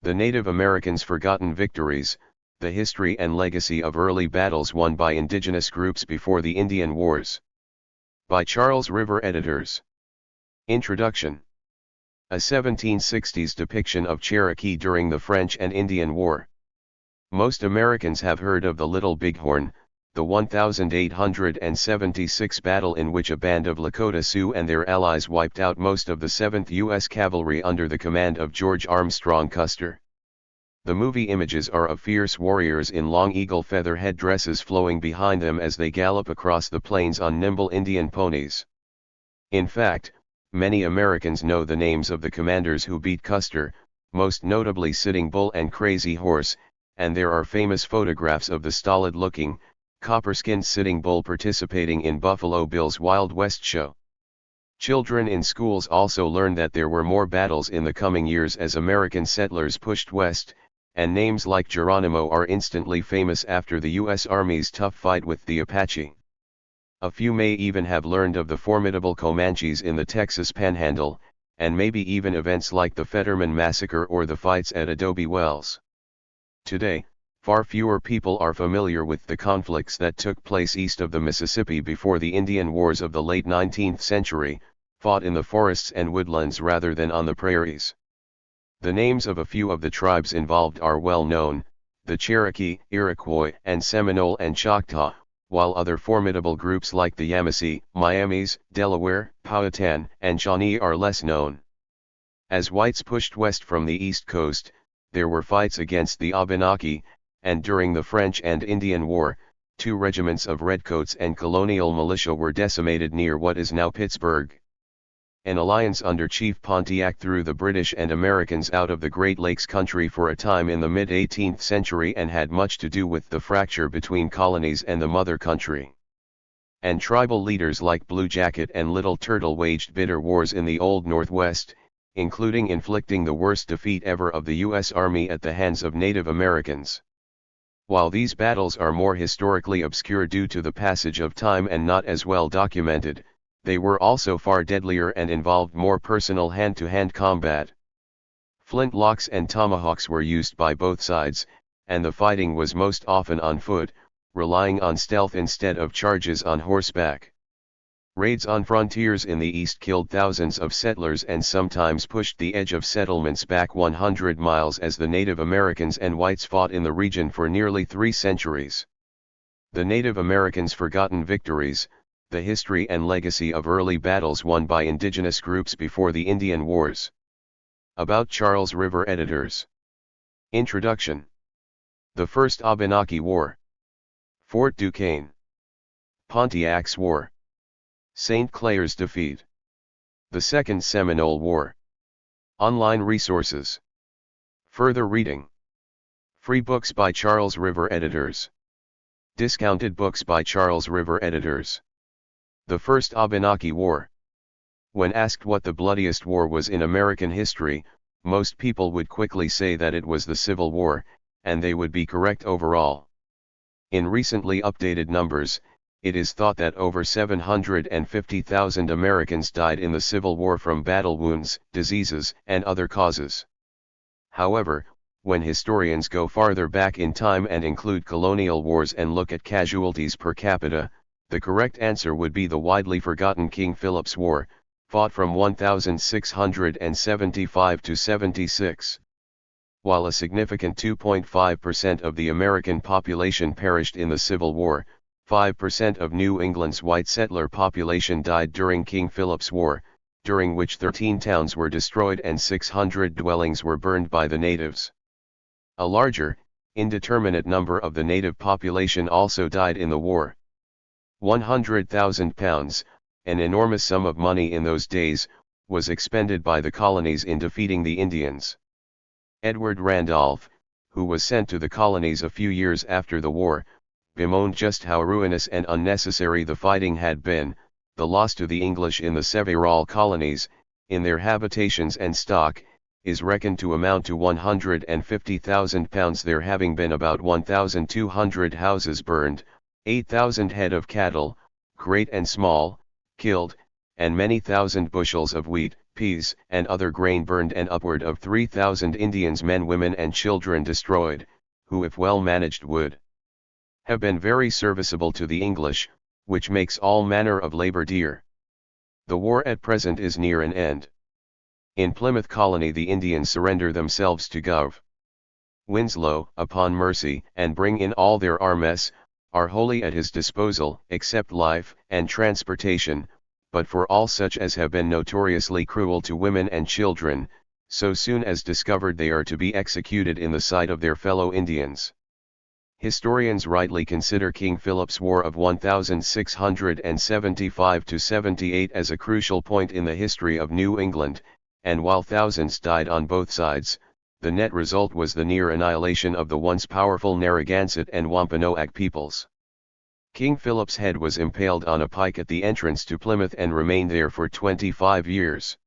The Native Americans' Forgotten Victories, The History and Legacy of Early Battles Won by Indigenous Groups Before the Indian Wars. By Charles River Editors. Introduction. A 1760s depiction of Cherokee during the French and Indian War. Most Americans have heard of the Little Bighorn, the 1876 battle in which a band of Lakota Sioux and their allies wiped out most of the 7th U.S. Cavalry under the command of George Armstrong Custer. The movie images are of fierce warriors in long eagle feather headdresses flowing behind them as they gallop across the plains on nimble Indian ponies. In fact, many Americans know the names of the commanders who beat Custer, most notably Sitting Bull and Crazy Horse, and there are famous photographs of the stolid-looking, copper-skinned Sitting Bull participating in Buffalo Bill's Wild West show. Children in schools also learn that there were more battles in the coming years as American settlers pushed west, and names like Geronimo are instantly famous after the U.S. Army's tough fight with the Apache. A few may even have learned of the formidable Comanches in the Texas Panhandle, and maybe even events like the Fetterman Massacre or the fights at Adobe Wells. Today, far fewer people are familiar with the conflicts that took place east of the Mississippi before the Indian Wars of the late 19th century, fought in the forests and woodlands rather than on the prairies. The names of a few of the tribes involved are well known, the Cherokee, Iroquois, and Seminole and Choctaw, while other formidable groups like the Yamasee, Miamis, Delaware, Powhatan, and Shawnee are less known. As whites pushed west from the east coast, there were fights against the Abenaki, and during the French and Indian War, 2 regiments of redcoats and colonial militia were decimated near what is now Pittsburgh. An alliance under Chief Pontiac threw the British and Americans out of the Great Lakes country for a time in the mid-18th century and had much to do with the fracture between colonies and the mother country. And tribal leaders like Blue Jacket and Little Turtle waged bitter wars in the Old Northwest, including inflicting the worst defeat ever of the U.S. Army at the hands of Native Americans. While these battles are more historically obscure due to the passage of time and not as well documented, they were also far deadlier and involved more personal hand-to-hand combat. Flintlocks and tomahawks were used by both sides, and the fighting was most often on foot, relying on stealth instead of charges on horseback. Raids on frontiers in the east killed thousands of settlers and sometimes pushed the edge of settlements back 100 miles as the Native Americans and whites fought in the region for nearly 3 centuries. The Native Americans' Forgotten Victories, The History and Legacy of Early Battles Won by Indigenous Groups Before the Indian Wars. About Charles River Editors. Introduction. The First Abenaki War. Fort Duquesne. Pontiac's War. St. Clair's defeat. The Second Seminole War. Online resources. Further reading. Free books by Charles River Editors. Discounted books by Charles River Editors. The First Abenaki War. When asked what the bloodiest war was in American history, most people would quickly say that it was the Civil War, and they would be correct overall. In recently updated numbers, it is thought that over 750,000 Americans died in the Civil War from battle wounds, diseases, and other causes. However, when historians go farther back in time and include colonial wars and look at casualties per capita, the correct answer would be the widely forgotten King Philip's War, fought from 1675 to 76. While a significant 2.5% of the American population perished in the Civil War, 5% of New England's white settler population died during King Philip's War, during which 13 towns were destroyed and 600 dwellings were burned by the natives. A larger, indeterminate number of the native population also died in the war. 100,000 pounds, an enormous sum of money in those days, was expended by the colonies in defeating the Indians. Edward Randolph, who was sent to the colonies a few years after the war, bemoaned just how ruinous and unnecessary the fighting had been. The loss to the English in the several colonies, in their habitations and stock, is reckoned to amount to 150,000 pounds, there having been about 1,200 houses burned, 8,000 head of cattle, great and small, killed, and many thousand bushels of wheat, peas, and other grain burned and upward of 3,000 Indians, men, women and children destroyed, who if well managed would have been very serviceable to the English, which makes all manner of labor dear. The war at present is near an end. In Plymouth Colony the Indians surrender themselves to Gov. Winslow, upon mercy, and bring in all their armes, are wholly at his disposal, except life and transportation, but for all such as have been notoriously cruel to women and children, so soon as discovered they are to be executed in the sight of their fellow Indians. Historians rightly consider King Philip's War of 1675–78 as a crucial point in the history of New England, and while thousands died on both sides, the net result was the near annihilation of the once powerful Narragansett and Wampanoag peoples. King Philip's head was impaled on a pike at the entrance to Plymouth and remained there for 25 years.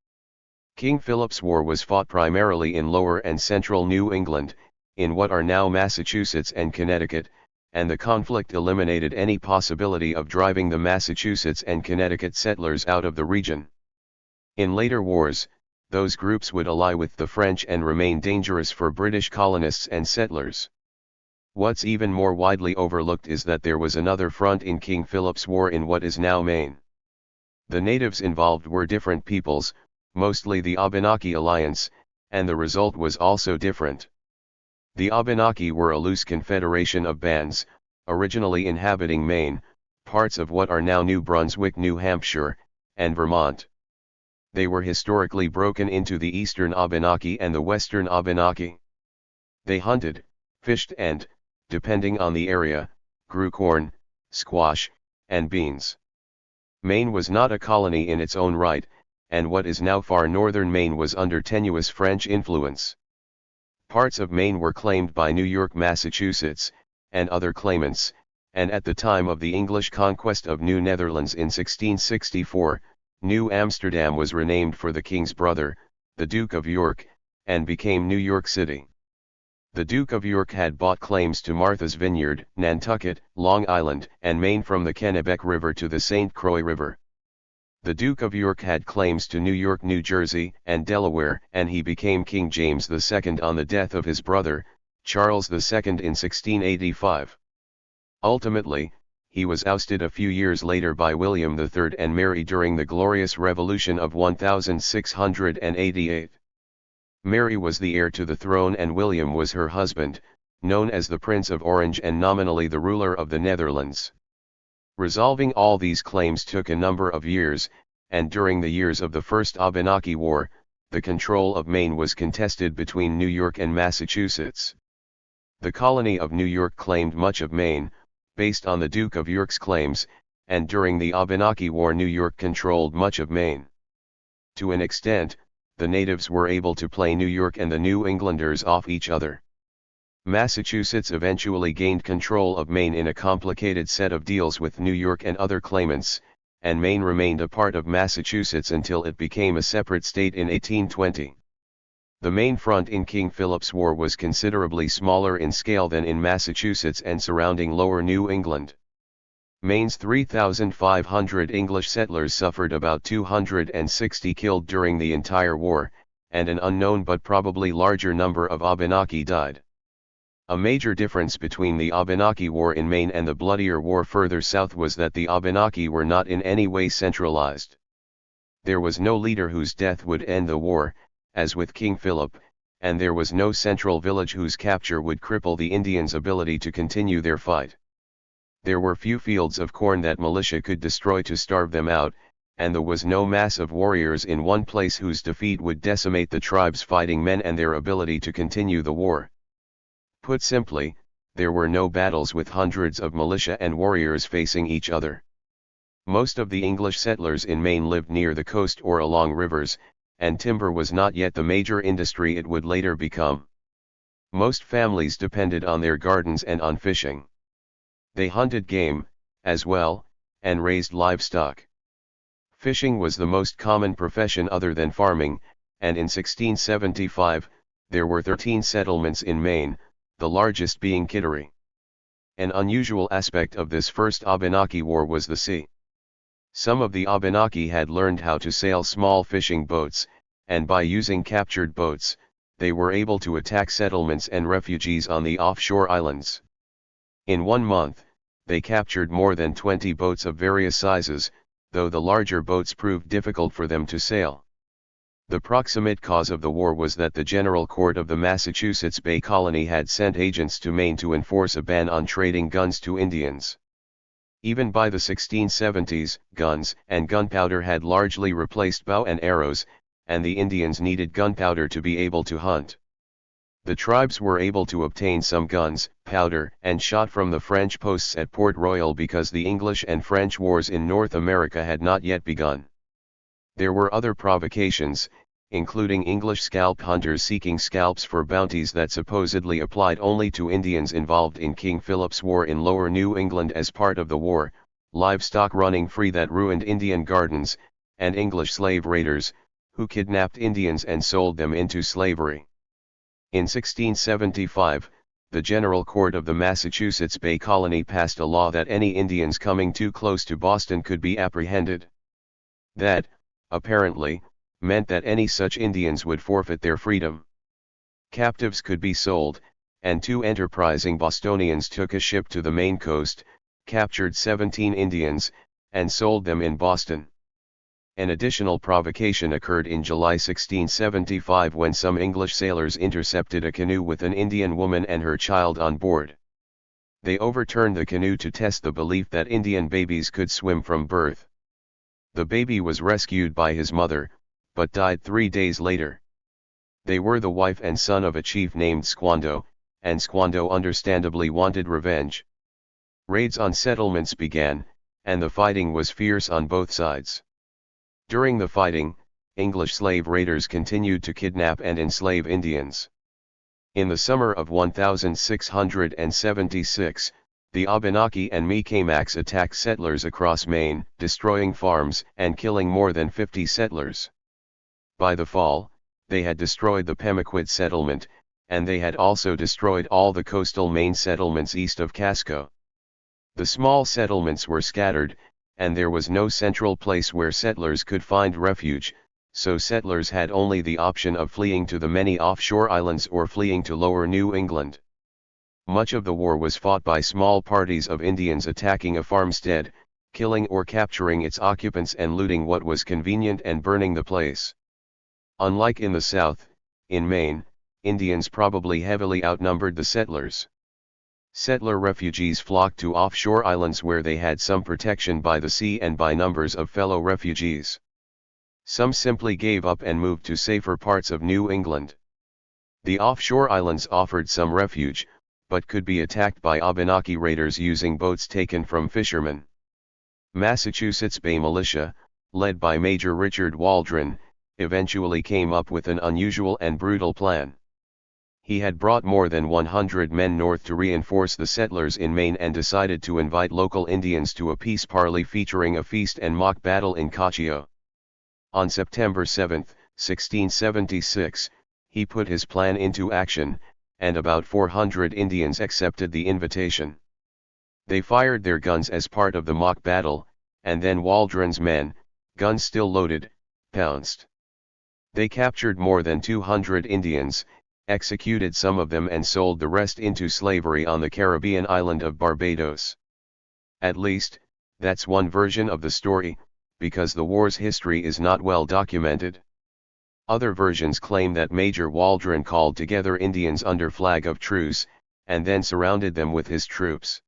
King Philip's War was fought primarily in lower and central New England, in what are now Massachusetts and Connecticut, and the conflict eliminated any possibility of driving the Massachusetts and Connecticut settlers out of the region. In later wars, those groups would ally with the French and remain dangerous for British colonists and settlers. What's even more widely overlooked is that there was another front in King Philip's War in what is now Maine. The natives involved were different peoples, mostly the Abenaki alliance, and the result was also different. The Abenaki were a loose confederation of bands, originally inhabiting Maine, parts of what are now New Brunswick, New Hampshire, and Vermont. They were historically broken into the Eastern Abenaki and the Western Abenaki. They hunted, fished and, depending on the area, grew corn, squash, and beans. Maine was not a colony in its own right, and what is now far northern Maine was under tenuous French influence. Parts of Maine were claimed by New York, Massachusetts, and other claimants, and at the time of the English conquest of New Netherlands in 1664, New Amsterdam was renamed for the king's brother, the Duke of York, and became New York City. The Duke of York had bought claims to Martha's Vineyard, Nantucket, Long Island, and Maine from the Kennebec River to the St. Croix River. The Duke of York had claims to New York, New Jersey, and Delaware, and he became King James II on the death of his brother, Charles II in 1685. Ultimately, he was ousted a few years later by William III and Mary during the Glorious Revolution of 1688. Mary was the heir to the throne and William was her husband, known as the Prince of Orange and nominally the ruler of the Netherlands. Resolving all these claims took a number of years, and during the years of the First Abenaki War, the control of Maine was contested between New York and Massachusetts. The colony of New York claimed much of Maine, based on the Duke of York's claims, and during the Abenaki War New York controlled much of Maine. To an extent, the natives were able to play New York and the New Englanders off each other. Massachusetts eventually gained control of Maine in a complicated set of deals with New York and other claimants, and Maine remained a part of Massachusetts until it became a separate state in 1820. The main front in King Philip's War was considerably smaller in scale than in Massachusetts and surrounding lower New England. Maine's 3,500 English settlers suffered about 260 killed during the entire war, and an unknown but probably larger number of Abenaki died. A major difference between the Abenaki War in Maine and the bloodier war further south was that the Abenaki were not in any way centralized. There was no leader whose death would end the war, as with King Philip, and there was no central village whose capture would cripple the Indians' ability to continue their fight. There were few fields of corn that militia could destroy to starve them out, and there was no mass of warriors in one place whose defeat would decimate the tribe's fighting men and their ability to continue the war. Put simply, there were no battles with hundreds of militia and warriors facing each other. Most of the English settlers in Maine lived near the coast or along rivers, and timber was not yet the major industry it would later become. Most families depended on their gardens and on fishing. They hunted game, as well, and raised livestock. Fishing was the most common profession other than farming, and in 1675, there were 13 settlements in Maine, the largest being Kittery. An unusual aspect of this first Abenaki War was the sea. Some of the Abenaki had learned how to sail small fishing boats, and by using captured boats, they were able to attack settlements and refugees on the offshore islands. In 1 month, they captured more than 20 boats of various sizes, though the larger boats proved difficult for them to sail. The proximate cause of the war was that the General Court of the Massachusetts Bay Colony had sent agents to Maine to enforce a ban on trading guns to Indians. Even by the 1670s, guns and gunpowder had largely replaced bow and arrows, and the Indians needed gunpowder to be able to hunt. The tribes were able to obtain some guns, powder, and shot from the French posts at Port Royal because the English and French wars in North America had not yet begun. There were other provocations, including English scalp hunters seeking scalps for bounties that supposedly applied only to Indians involved in King Philip's War in Lower New England as part of the war, livestock running free that ruined Indian gardens, and English slave raiders, who kidnapped Indians and sold them into slavery. In 1675, the General Court of the Massachusetts Bay Colony passed a law that any Indians coming too close to Boston could be apprehended. That, apparently, meant that any such Indians would forfeit their freedom. Captives could be sold, and 2 enterprising Bostonians took a ship to the Maine coast, captured 17 Indians, and sold them in Boston. An additional provocation occurred in July 1675 when some English sailors intercepted a canoe with an Indian woman and her child on board. They overturned the canoe to test the belief that Indian babies could swim from birth. The baby was rescued by his mother, but died 3 days later. They were the wife and son of a chief named Squando, and Squando understandably wanted revenge. Raids on settlements began, and the fighting was fierce on both sides. During the fighting, English slave raiders continued to kidnap and enslave Indians. In the summer of 1676, the Abenaki and Mi'kamax attacked settlers across Maine, destroying farms and killing more than 50 settlers. By the fall, they had destroyed the Pemaquid settlement, and they had also destroyed all the coastal Maine settlements east of Casco. The small settlements were scattered, and there was no central place where settlers could find refuge, so settlers had only the option of fleeing to the many offshore islands or fleeing to lower New England. Much of the war was fought by small parties of Indians attacking a farmstead, killing or capturing its occupants and looting what was convenient and burning the place. Unlike in the South, in Maine, Indians probably heavily outnumbered the settlers. Settler refugees flocked to offshore islands where they had some protection by the sea and by numbers of fellow refugees. Some simply gave up and moved to safer parts of New England. The offshore islands offered some refuge, but could be attacked by Abenaki raiders using boats taken from fishermen. Massachusetts Bay Militia, led by Major Richard Waldron, eventually came up with an unusual and brutal plan. He had brought more than 100 men north to reinforce the settlers in Maine and decided to invite local Indians to a peace parley featuring a feast and mock battle in Caccio. On September 7, 1676, he put his plan into action, and about 400 Indians accepted the invitation. They fired their guns as part of the mock battle, and then Waldron's men, guns still loaded, pounced. They captured more than 200 Indians, executed some of them and sold the rest into slavery on the Caribbean island of Barbados. At least, that's one version of the story, because the war's history is not well documented. Other versions claim that Major Waldron called together Indians under flag of truce, and then surrounded them with his troops.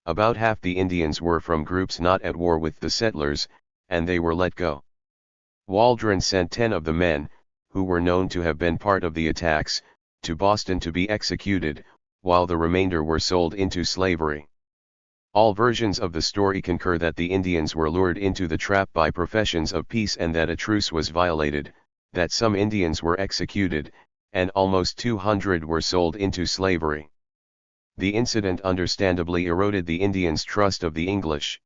About half the Indians were from groups not at war with the settlers, and they were let go. Waldron sent 10 of the men, who were known to have been part of the attacks, to Boston to be executed, while the remainder were sold into slavery. All versions of the story concur that the Indians were lured into the trap by professions of peace and that a truce was violated, that some Indians were executed, and almost 200 were sold into slavery. The incident understandably eroded the Indians' trust of the English.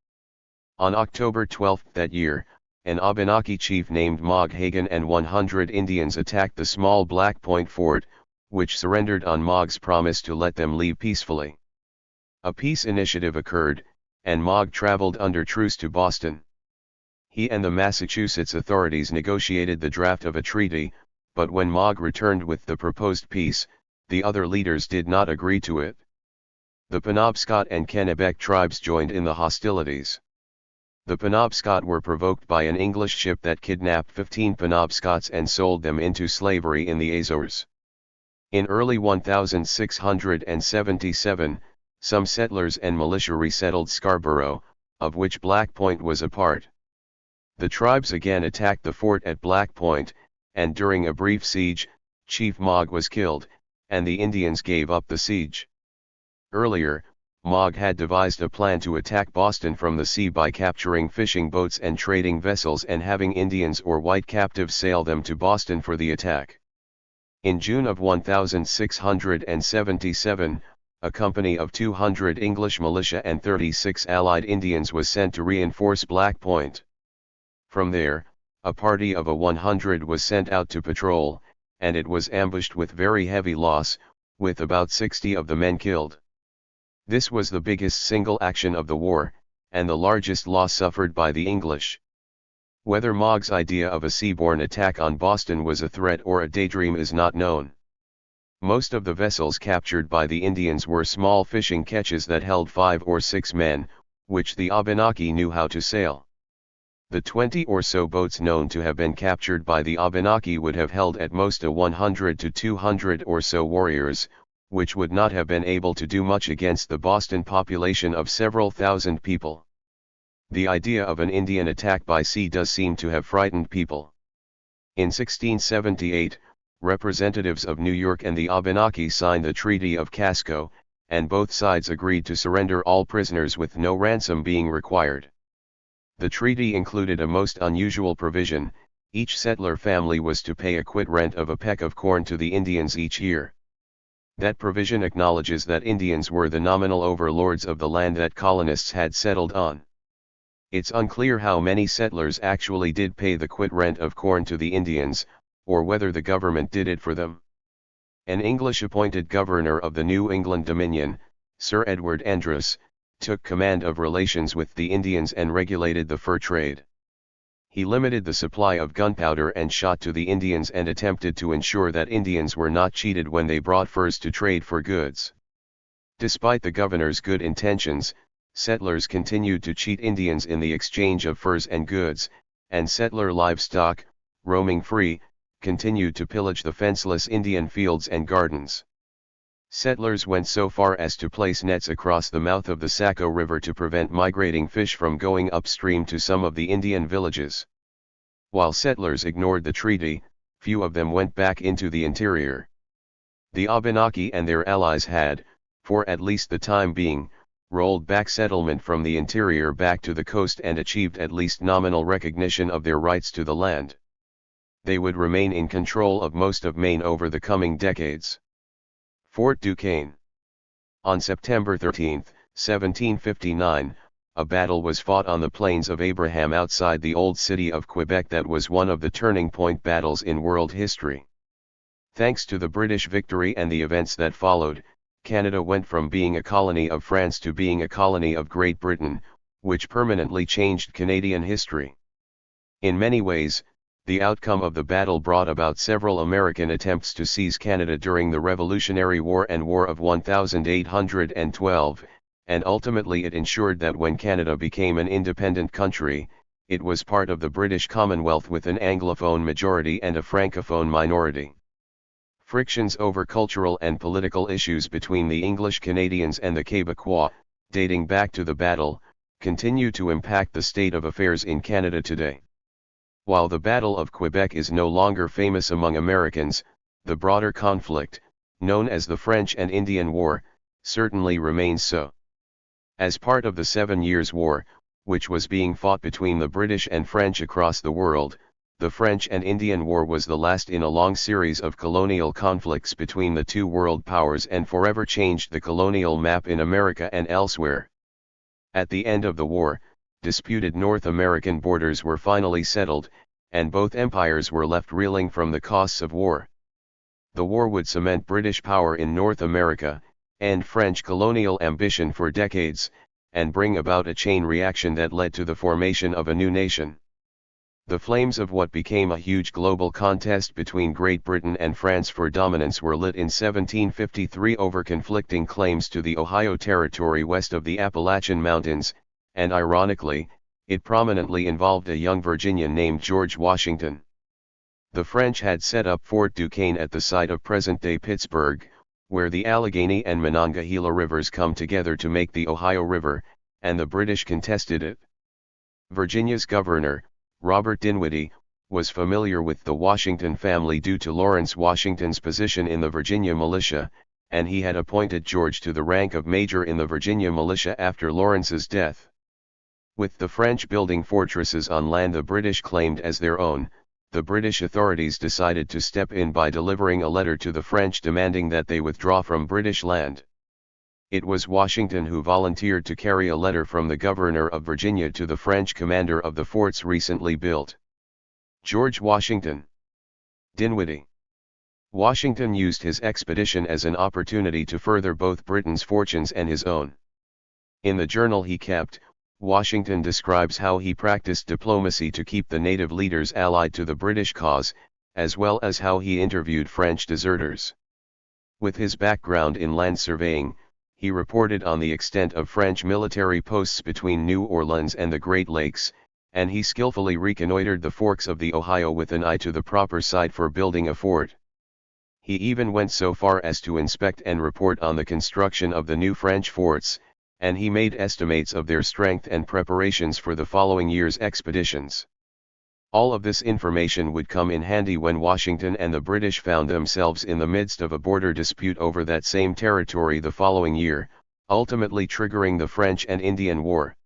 On October 12 that year, an Abenaki chief named Mog Hagan and 100 Indians attacked the small Black Point fort, which surrendered on Mog's promise to let them leave peacefully. A peace initiative occurred, and Mog traveled under truce to Boston. He and the Massachusetts authorities negotiated the draft of a treaty, but when Mogg returned with the proposed peace, the other leaders did not agree to it. The Penobscot and Kennebec tribes joined in the hostilities. The Penobscot were provoked by an English ship that kidnapped 15 Penobscots and sold them into slavery in the Azores. In early 1677, some settlers and militia resettled Scarborough, of which Black Point was a part. The tribes again attacked the fort at Black Point, and during a brief siege, Chief Mogg was killed, and the Indians gave up the siege. Earlier, Mogg had devised a plan to attack Boston from the sea by capturing fishing boats and trading vessels and having Indians or white captives sail them to Boston for the attack. In June of 1677, a company of 200 English militia and 36 Allied Indians was sent to reinforce Black Point. From there, a party of 100 was sent out to patrol, and it was ambushed with very heavy loss, with about 60 of the men killed. This was the biggest single action of the war, and the largest loss suffered by the English. Whether Mogg's idea of a seaborne attack on Boston was a threat or a daydream is not known. Most of the vessels captured by the Indians were small fishing ketches that held 5 or 6 men, which the Abenaki knew how to sail. The 20 or so boats known to have been captured by the Abenaki would have held at most 100 to 200 or so warriors, which would not have been able to do much against the Boston population of several thousand people. The idea of an Indian attack by sea does seem to have frightened people. In 1678, representatives of New York and the Abenaki signed the Treaty of Casco, and both sides agreed to surrender all prisoners with no ransom being required. The treaty included a most unusual provision: each settler family was to pay a quit rent of a peck of corn to the Indians each year. That provision acknowledges that Indians were the nominal overlords of the land that colonists had settled on. It's unclear how many settlers actually did pay the quit rent of corn to the Indians, or whether the government did it for them. An English-appointed governor of the New England Dominion, Sir Edward Andros, took command of relations with the Indians and regulated the fur trade. He limited the supply of gunpowder and shot to the Indians and attempted to ensure that Indians were not cheated when they brought furs to trade for goods. Despite the governor's good intentions, settlers continued to cheat Indians in the exchange of furs and goods, and settler livestock, roaming free, continued to pillage the fenceless Indian fields and gardens. Settlers went so far as to place nets across the mouth of the Saco River to prevent migrating fish from going upstream to some of the Indian villages. While settlers ignored the treaty, few of them went back into the interior. The Abenaki and their allies had, for at least the time being, rolled back settlement from the interior back to the coast and achieved at least nominal recognition of their rights to the land. They would remain in control of most of Maine over the coming decades. Fort Duquesne. On September 13, 1759, a battle was fought on the Plains of Abraham outside the old city of Quebec that was one of the turning point battles in world history. Thanks to the British victory and the events that followed, Canada went from being a colony of France to being a colony of Great Britain, which permanently changed Canadian history. In many ways, the outcome of the battle brought about several American attempts to seize Canada during the Revolutionary War and War of 1812, and ultimately it ensured that when Canada became an independent country, it was part of the British Commonwealth with an Anglophone majority and a Francophone minority. Frictions over cultural and political issues between the English Canadians and the Quebecois, dating back to the battle, continue to impact the state of affairs in Canada today. While the Battle of Quebec is no longer famous among Americans, the broader conflict, known as the French and Indian War, certainly remains so. As part of the 7 Years' War, which was being fought between the British and French across the world, the French and Indian War was the last in a long series of colonial conflicts between the two world powers and forever changed the colonial map in America and elsewhere. At the end of the war, disputed North American borders were finally settled, and both empires were left reeling from the costs of war. The war would cement British power in North America, end French colonial ambition for decades, and bring about a chain reaction that led to the formation of a new nation. The flames of what became a huge global contest between Great Britain and France for dominance were lit in 1753 over conflicting claims to the Ohio Territory west of the Appalachian Mountains, and ironically, it prominently involved a young Virginian named George Washington. The French had set up Fort Duquesne at the site of present-day Pittsburgh, where the Allegheny and Monongahela rivers come together to make the Ohio River, and the British contested it. Virginia's governor, Robert Dinwiddie, was familiar with the Washington family due to Lawrence Washington's position in the Virginia militia, and he had appointed George to the rank of major in the Virginia militia after Lawrence's death. With the French building fortresses on land the British claimed as their own, the British authorities decided to step in by delivering a letter to the French demanding that they withdraw from British land. It was Washington who volunteered to carry a letter from the governor of Virginia to the French commander of the forts recently built. George Washington. Dinwiddie. Washington used his expedition as an opportunity to further both Britain's fortunes and his own. In the journal he kept, Washington describes how he practiced diplomacy to keep the native leaders allied to the British cause, as well as how he interviewed French deserters. With his background in land surveying, he reported on the extent of French military posts between New Orleans and the Great Lakes, and he skillfully reconnoitered the forks of the Ohio with an eye to the proper site for building a fort. He even went so far as to inspect and report on the construction of the new French forts, and he made estimates of their strength and preparations for the following year's expeditions. All of this information would come in handy when Washington and the British found themselves in the midst of a border dispute over that same territory the following year, ultimately triggering the French and Indian War.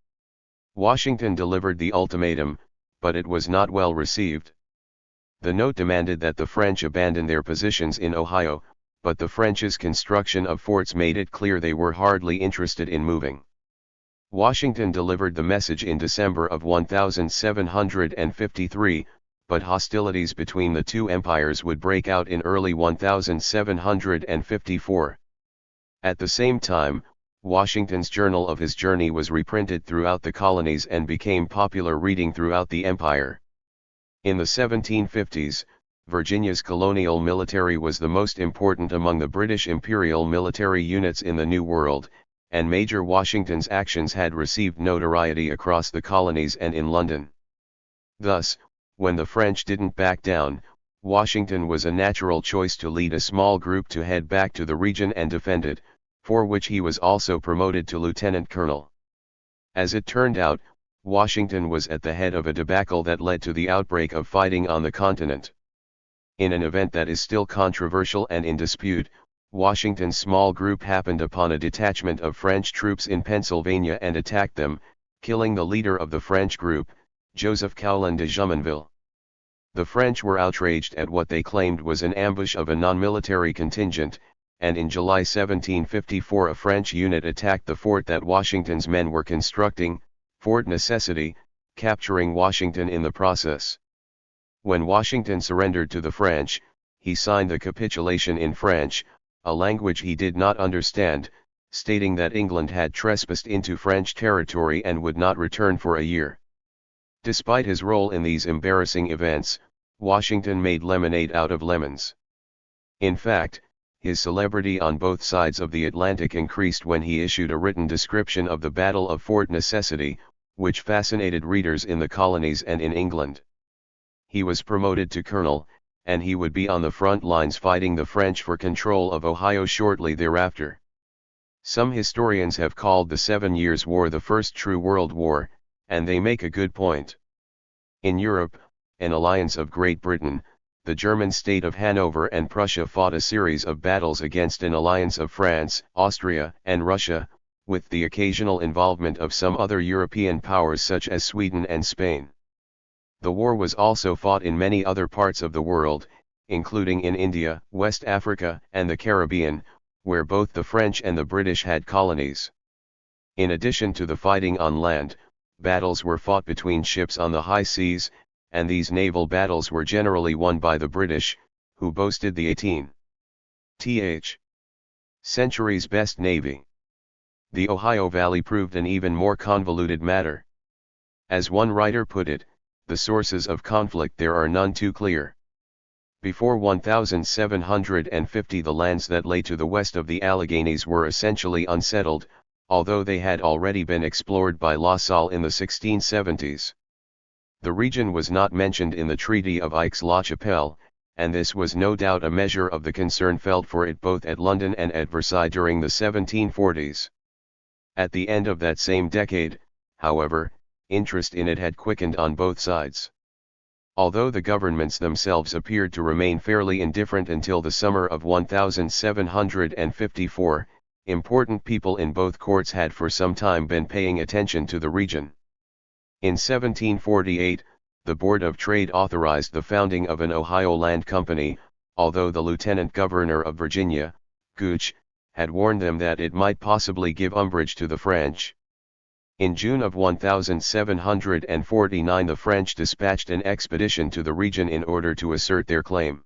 Washington delivered the ultimatum, but it was not well received. The note demanded that the French abandon their positions in Ohio, but the French's construction of forts made it clear they were hardly interested in moving. Washington delivered the message in December of 1753, but hostilities between the two empires would break out in early 1754. At the same time, Washington's journal of his journey was reprinted throughout the colonies and became popular reading throughout the empire. In the 1750s, Virginia's colonial military was the most important among the British imperial military units in the New World, and Major Washington's actions had received notoriety across the colonies and in London. Thus, when the French didn't back down, Washington was a natural choice to lead a small group to head back to the region and defend it, for which he was also promoted to lieutenant colonel. As it turned out, Washington was at the head of a debacle that led to the outbreak of fighting on the continent. In an event that is still controversial and in dispute, Washington's small group happened upon a detachment of French troops in Pennsylvania and attacked them, killing the leader of the French group, Joseph Coulon de Jumonville. The French were outraged at what they claimed was an ambush of a non-military contingent, and in July 1754 a French unit attacked the fort that Washington's men were constructing, Fort Necessity, capturing Washington in the process. When Washington surrendered to the French, he signed the capitulation in French, a language he did not understand, stating that England had trespassed into French territory and would not return for a year. Despite his role in these embarrassing events, Washington made lemonade out of lemons. In fact, his celebrity on both sides of the Atlantic increased when he issued a written description of the Battle of Fort Necessity, which fascinated readers in the colonies and in England. He was promoted to colonel, and he would be on the front lines fighting the French for control of Ohio shortly thereafter. Some historians have called the 7 Years' War the first true World War, and they make a good point. In Europe, an alliance of Great Britain, the German state of Hanover and Prussia fought a series of battles against an alliance of France, Austria, and Russia, with the occasional involvement of some other European powers such as Sweden and Spain. The war was also fought in many other parts of the world, including in India, West Africa, and the Caribbean, where both the French and the British had colonies. In addition to the fighting on land, battles were fought between ships on the high seas, and these naval battles were generally won by the British, who boasted the 18th century's best navy. The Ohio Valley proved an even more convoluted matter. As one writer put it, the sources of conflict there are none too clear. Before 1750 the lands that lay to the west of the Alleghenies were essentially unsettled, although they had already been explored by La Salle in the 1670s. The region was not mentioned in the Treaty of Aix-la-Chapelle, and this was no doubt a measure of the concern felt for it both at London and at Versailles during the 1740s. At the end of that same decade, however, interest in it had quickened on both sides. Although the governments themselves appeared to remain fairly indifferent until the summer of 1754, important people in both courts had for some time been paying attention to the region. In 1748, the Board of Trade authorized the founding of an Ohio Land Company, although the Lieutenant Governor of Virginia, Gooch, had warned them that it might possibly give umbrage to the French. In June of 1749 the French dispatched an expedition to the region in order to assert their claim.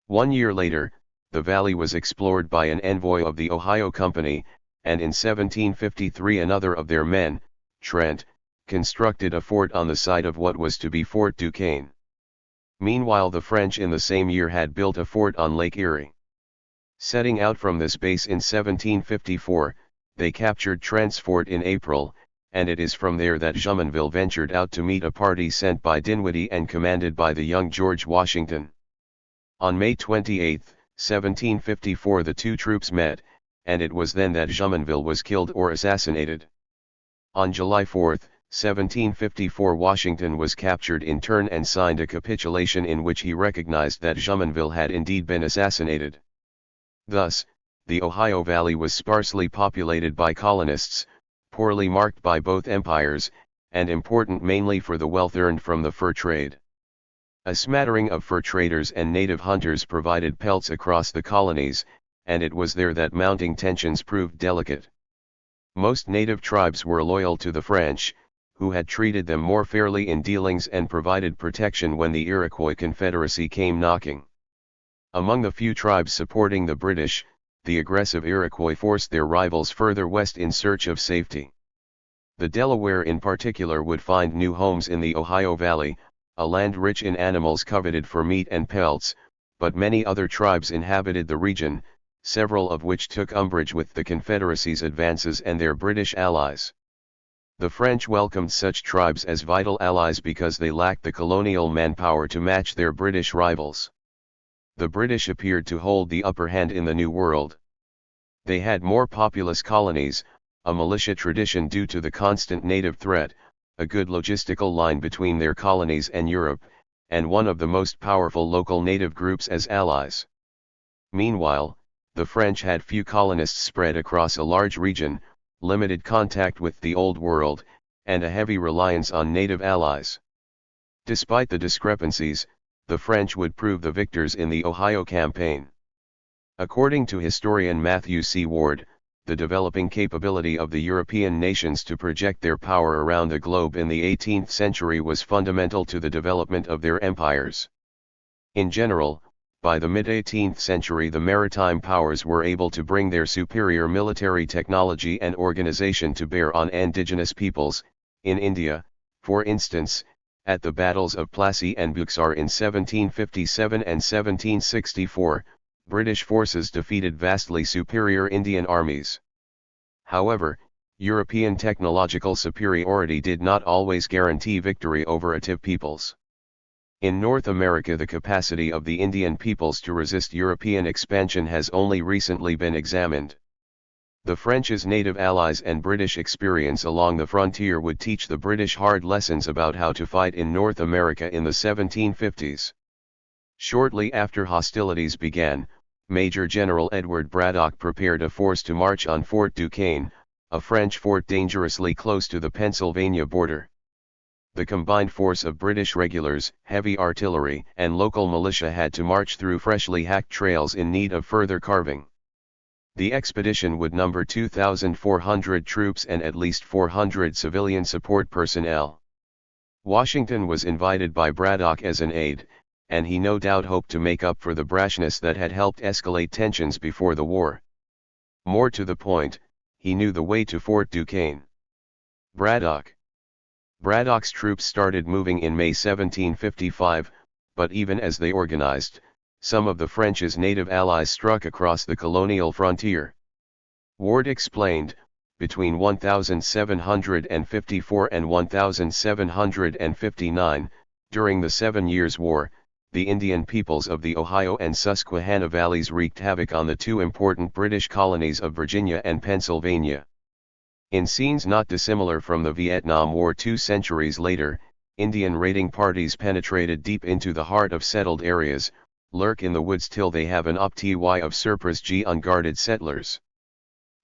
1 year later, the valley was explored by an envoy of the Ohio Company, and in 1753 another of their men, Trent, constructed a fort on the site of what was to be Fort Duquesne. Meanwhile the French in the same year had built a fort on Lake Erie. Setting out from this base in 1754, they captured Trent's fort in April, and it is from there that Jumonville ventured out to meet a party sent by Dinwiddie and commanded by the young George Washington. On May 28, 1754 the two troops met, and it was then that Jumonville was killed or assassinated. On July 4, 1754 Washington was captured in turn and signed a capitulation in which he recognized that Jumonville had indeed been assassinated. Thus, the Ohio Valley was sparsely populated by colonists, poorly marked by both empires, and important mainly for the wealth earned from the fur trade. A smattering of fur traders and native hunters provided pelts across the colonies, and it was there that mounting tensions proved delicate. Most native tribes were loyal to the French, who had treated them more fairly in dealings and provided protection when the Iroquois Confederacy came knocking. Among the few tribes supporting the British, the aggressive Iroquois forced their rivals further west in search of safety. The Delaware in particular would find new homes in the Ohio Valley, a land rich in animals coveted for meat and pelts, but many other tribes inhabited the region, several of which took umbrage with the Confederacy's advances and their British allies. The French welcomed such tribes as vital allies because they lacked the colonial manpower to match their British rivals. The British appeared to hold the upper hand in the New World. They had more populous colonies, a militia tradition due to the constant native threat, a good logistical line between their colonies and Europe, and one of the most powerful local native groups as allies. Meanwhile, the French had few colonists spread across a large region, limited contact with the Old World, and a heavy reliance on native allies. Despite the discrepancies, the French would prove the victors in the Ohio campaign. According to historian Matthew C. Ward, the developing capability of the European nations to project their power around the globe in the 18th century was fundamental to the development of their empires. In general, by the mid-18th century the maritime powers were able to bring their superior military technology and organization to bear on indigenous peoples. In India, for instance, at the battles of Plassey and Buxar in 1757 and 1764, British forces defeated vastly superior Indian armies. However, European technological superiority did not always guarantee victory over native peoples. In North America the capacity of the Indian peoples to resist European expansion has only recently been examined. The French's native allies and British experience along the frontier would teach the British hard lessons about how to fight in North America in the 1750s. Shortly after hostilities began, Major General Edward Braddock prepared a force to march on Fort Duquesne, a French fort dangerously close to the Pennsylvania border. The combined force of British regulars, heavy artillery, and local militia had to march through freshly hacked trails in need of further carving. The expedition would number 2,400 troops and at least 400 civilian support personnel. Washington was invited by Braddock as an aide, and he no doubt hoped to make up for the brashness that had helped escalate tensions before the war. More to the point, he knew the way to Fort Duquesne. Braddock. Braddock's troops started moving in May 1755, but even as they organized, some of the French's native allies struck across the colonial frontier. Ward explained, between 1754 and 1759, during the 7 Years' War, the Indian peoples of the Ohio and Susquehanna valleys wreaked havoc on the two important British colonies of Virginia and Pennsylvania. In scenes not dissimilar from the Vietnam War 2 centuries later, Indian raiding parties penetrated deep into the heart of settled areas, lurk in the woods till they have an opty of surprise unguarded settlers.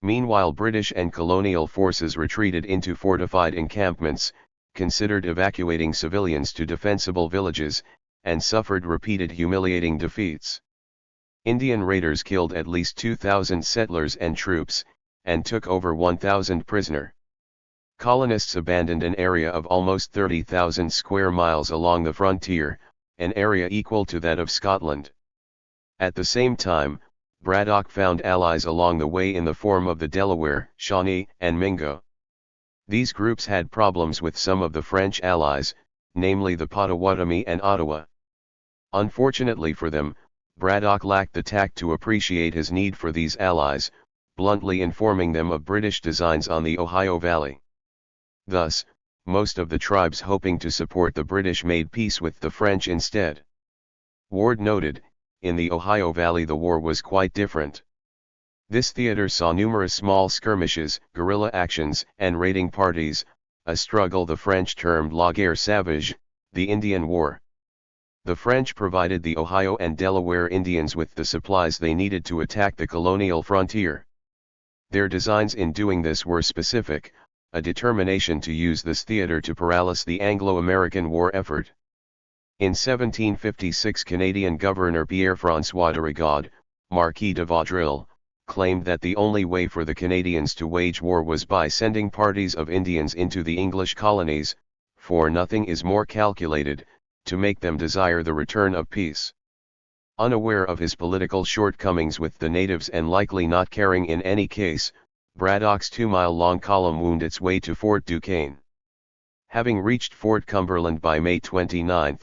Meanwhile, British and colonial forces retreated into fortified encampments, considered evacuating civilians to defensible villages, and suffered repeated humiliating defeats. Indian raiders killed at least 2,000 settlers and troops, and took over 1,000 prisoner. Colonists abandoned an area of almost 30,000 square miles along the frontier, an area equal to that of Scotland. At the same time, Braddock found allies along the way in the form of the Delaware, Shawnee, and Mingo. These groups had problems with some of the French allies, namely the Potawatomi and Ottawa. Unfortunately for them, Braddock lacked the tact to appreciate his need for these allies, bluntly informing them of British designs on the Ohio Valley. Thus, most of the tribes hoping to support the British made peace with the French instead. Ward noted, in the Ohio Valley the war was quite different. This theater saw numerous small skirmishes, guerrilla actions, and raiding parties, a struggle the French termed la guerre sauvage, the Indian War. The French provided the Ohio and Delaware Indians with the supplies they needed to attack the colonial frontier. Their designs in doing this were specific, a determination to use this theater to paralyze the Anglo-American war effort. In 1756, Canadian Governor Pierre-François de Rigaud, Marquis de Vaudreuil, claimed that the only way for the Canadians to wage war was by sending parties of Indians into the English colonies, for nothing is more calculated to make them desire the return of peace. Unaware of his political shortcomings with the natives and likely not caring in any case, Braddock's 2-mile-long column wound its way to Fort Duquesne. Having reached Fort Cumberland by May 29,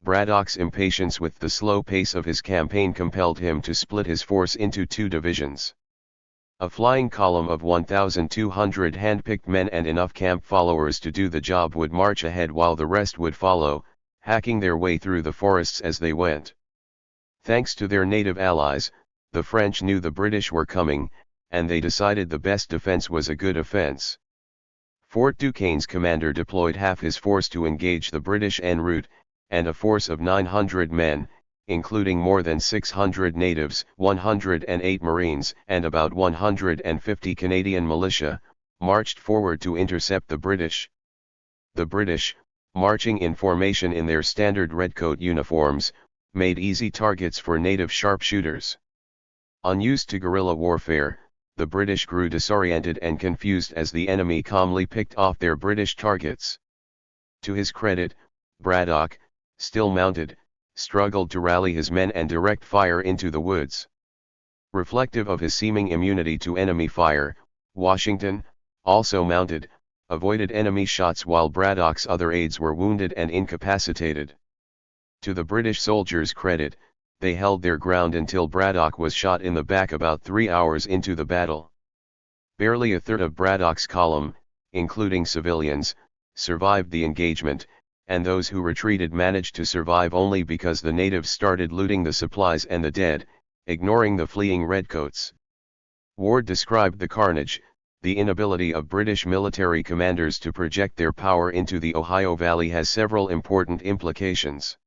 Braddock's impatience with the slow pace of his campaign compelled him to split his force into 2 divisions. A flying column of 1,200 hand-picked men and enough camp followers to do the job would march ahead while the rest would follow, hacking their way through the forests as they went. Thanks to their native allies, the French knew the British were coming, and they decided the best defense was a good offense. Fort Duquesne's commander deployed half his force to engage the British en route, and a force of 900 men, including more than 600 natives, 108 Marines, and about 150 Canadian militia, marched forward to intercept the British. The British, marching in formation in their standard redcoat uniforms, made easy targets for native sharpshooters. Unused to guerrilla warfare, the British grew disoriented and confused as the enemy calmly picked off their British targets. To his credit, Braddock, still mounted, struggled to rally his men and direct fire into the woods. Reflective of his seeming immunity to enemy fire, Washington, also mounted, avoided enemy shots while Braddock's other aides were wounded and incapacitated. To the British soldiers' credit, they held their ground until Braddock was shot in the back about 3 hours into the battle. Barely a third of Braddock's column, including civilians, survived the engagement, and those who retreated managed to survive only because the natives started looting the supplies and the dead, ignoring the fleeing redcoats. Ward described the carnage, the inability of British military commanders to project their power into the Ohio Valley has several important implications.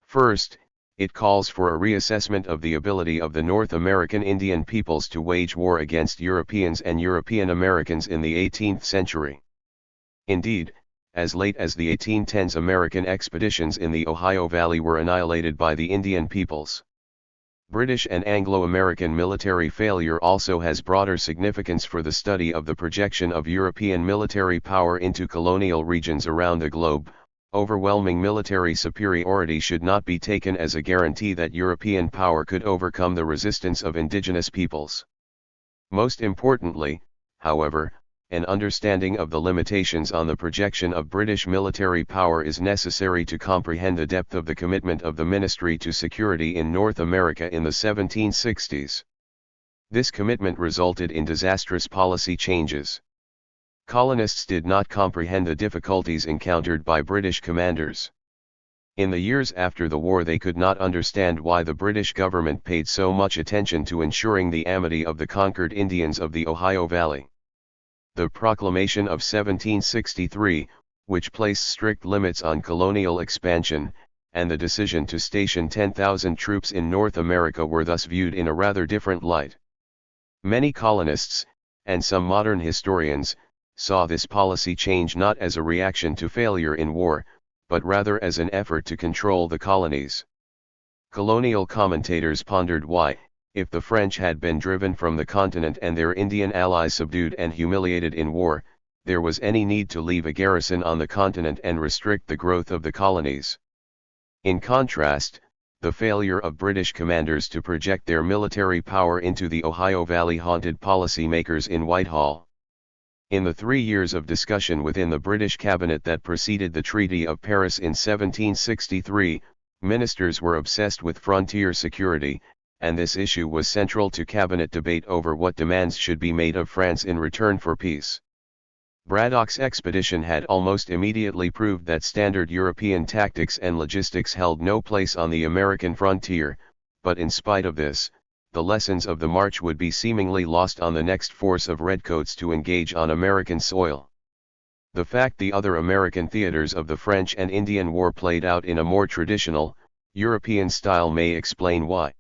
First, it calls for a reassessment of the ability of the North American Indian peoples to wage war against Europeans and European Americans in the 18th century. Indeed, as late as the 1810s, American expeditions in the Ohio Valley were annihilated by the Indian peoples. British and Anglo-American military failure also has broader significance for the study of the projection of European military power into colonial regions around the globe. Overwhelming military superiority should not be taken as a guarantee that European power could overcome the resistance of indigenous peoples. Most importantly, however, an understanding of the limitations on the projection of British military power is necessary to comprehend the depth of the commitment of the Ministry to security in North America in the 1760s. This commitment resulted in disastrous policy changes. Colonists did not comprehend the difficulties encountered by British commanders. In the years after the war, they could not understand why the British government paid so much attention to ensuring the amity of the conquered Indians of the Ohio Valley. The Proclamation of 1763, which placed strict limits on colonial expansion, and the decision to station 10,000 troops in North America were thus viewed in a rather different light. Many colonists, and some modern historians, saw this policy change not as a reaction to failure in war, but rather as an effort to control the colonies. Colonial commentators pondered why, if the French had been driven from the continent and their Indian allies subdued and humiliated in war, there was any need to leave a garrison on the continent and restrict the growth of the colonies. In contrast, the failure of British commanders to project their military power into the Ohio Valley haunted policymakers in Whitehall. In the 3 years of discussion within the British cabinet that preceded the Treaty of Paris in 1763, ministers were obsessed with frontier security, and this issue was central to cabinet debate over what demands should be made of France in return for peace. Braddock's expedition had almost immediately proved that standard European tactics and logistics held no place on the American frontier, but in spite of this, the lessons of the march would be seemingly lost on the next force of redcoats to engage on American soil. The fact the other American theaters of the French and Indian War played out in a more traditional, European style may explain why.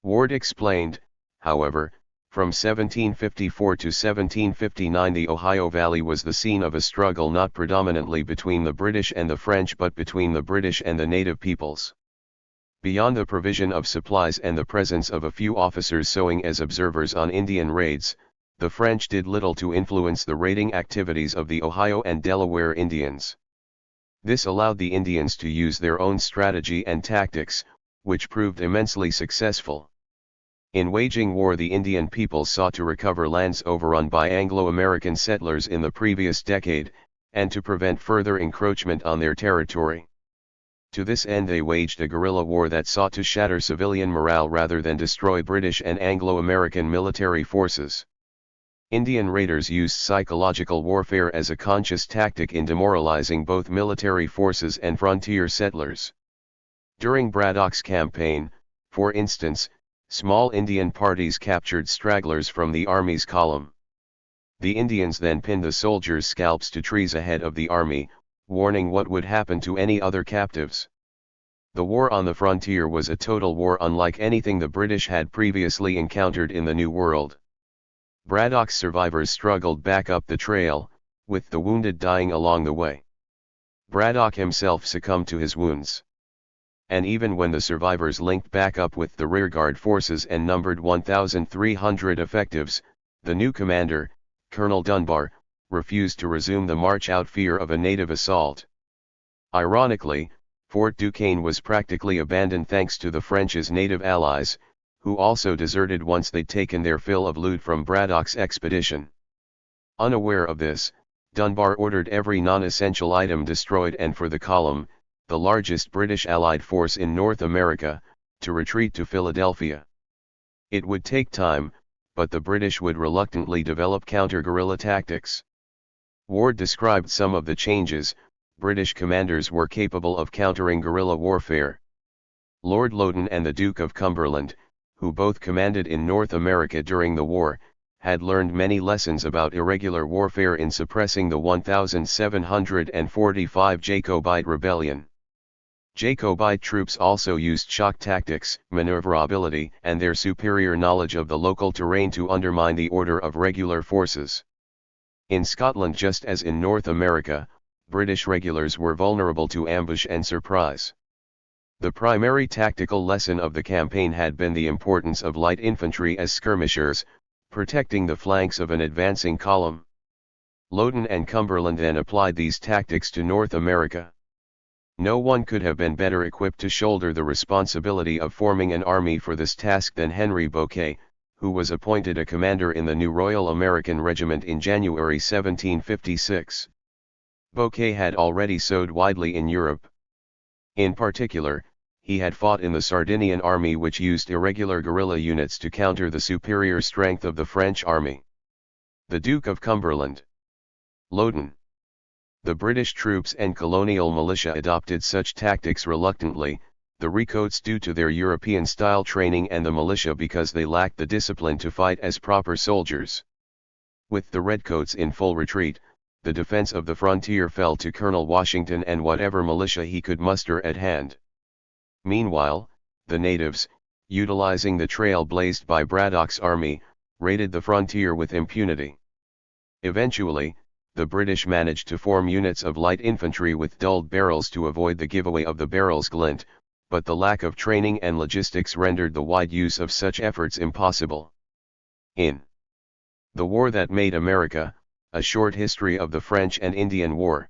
Ward explained, however, from 1754 to 1759 the Ohio Valley was the scene of a struggle not predominantly between the British and the French but between the British and the native peoples. Beyond the provision of supplies and the presence of a few officers sewing as observers on Indian raids, the French did little to influence the raiding activities of the Ohio and Delaware Indians. This allowed the Indians to use their own strategy and tactics, which proved immensely successful. In waging war, the Indian people sought to recover lands overrun by Anglo-American settlers in the previous decade, and to prevent further encroachment on their territory. To this end they waged a guerrilla war that sought to shatter civilian morale rather than destroy British and Anglo-American military forces. Indian raiders used psychological warfare as a conscious tactic in demoralizing both military forces and frontier settlers. During Braddock's campaign, for instance, small Indian parties captured stragglers from the army's column. The Indians then pinned the soldiers' scalps to trees ahead of the army, warning what would happen to any other captives. The war on the frontier was a total war unlike anything the British had previously encountered in the New World. Braddock's survivors struggled back up the trail, with the wounded dying along the way. Braddock himself succumbed to his wounds. And even when the survivors linked back up with the rearguard forces and numbered 1,300 effectives, the new commander, Colonel Dunbar, refused to resume the march out fear of a native assault. Ironically, Fort Duquesne was practically abandoned thanks to the French's native allies, who also deserted once they'd taken their fill of loot from Braddock's expedition. Unaware of this, Dunbar ordered every non-essential item destroyed and for the column, the largest British Allied force in North America, to retreat to Philadelphia. It would take time, but the British would reluctantly develop counter-guerrilla tactics. Ward described some of the changes. British commanders were capable of countering guerrilla warfare. Lord Loudoun and the Duke of Cumberland, who both commanded in North America during the war, had learned many lessons about irregular warfare in suppressing the 1745 Jacobite rebellion. Jacobite troops also used shock tactics, maneuverability, and their superior knowledge of the local terrain to undermine the order of regular forces. In Scotland, just as in North America, British regulars were vulnerable to ambush and surprise. The primary tactical lesson of the campaign had been the importance of light infantry as skirmishers, protecting the flanks of an advancing column. Loudoun and Cumberland then applied these tactics to North America. No one could have been better equipped to shoulder the responsibility of forming an army for this task than Henry Bouquet, who was appointed a commander in the new Royal American Regiment in January 1756. Bouquet had already sowed widely in Europe. In particular, he had fought in the Sardinian army, which used irregular guerrilla units to counter the superior strength of the French army. The Duke of Cumberland. Loudoun. The British troops and colonial militia adopted such tactics reluctantly, the Redcoats due to their European-style training and the militia because they lacked the discipline to fight as proper soldiers. With the Redcoats in full retreat, the defense of the frontier fell to Colonel Washington and whatever militia he could muster at hand. Meanwhile, the natives, utilizing the trail blazed by Braddock's army, raided the frontier with impunity. Eventually, the British managed to form units of light infantry with dulled barrels to avoid the giveaway of the barrel's glint, but the lack of training and logistics rendered the wide use of such efforts impossible. In The War That Made America, A Short History of the French and Indian War.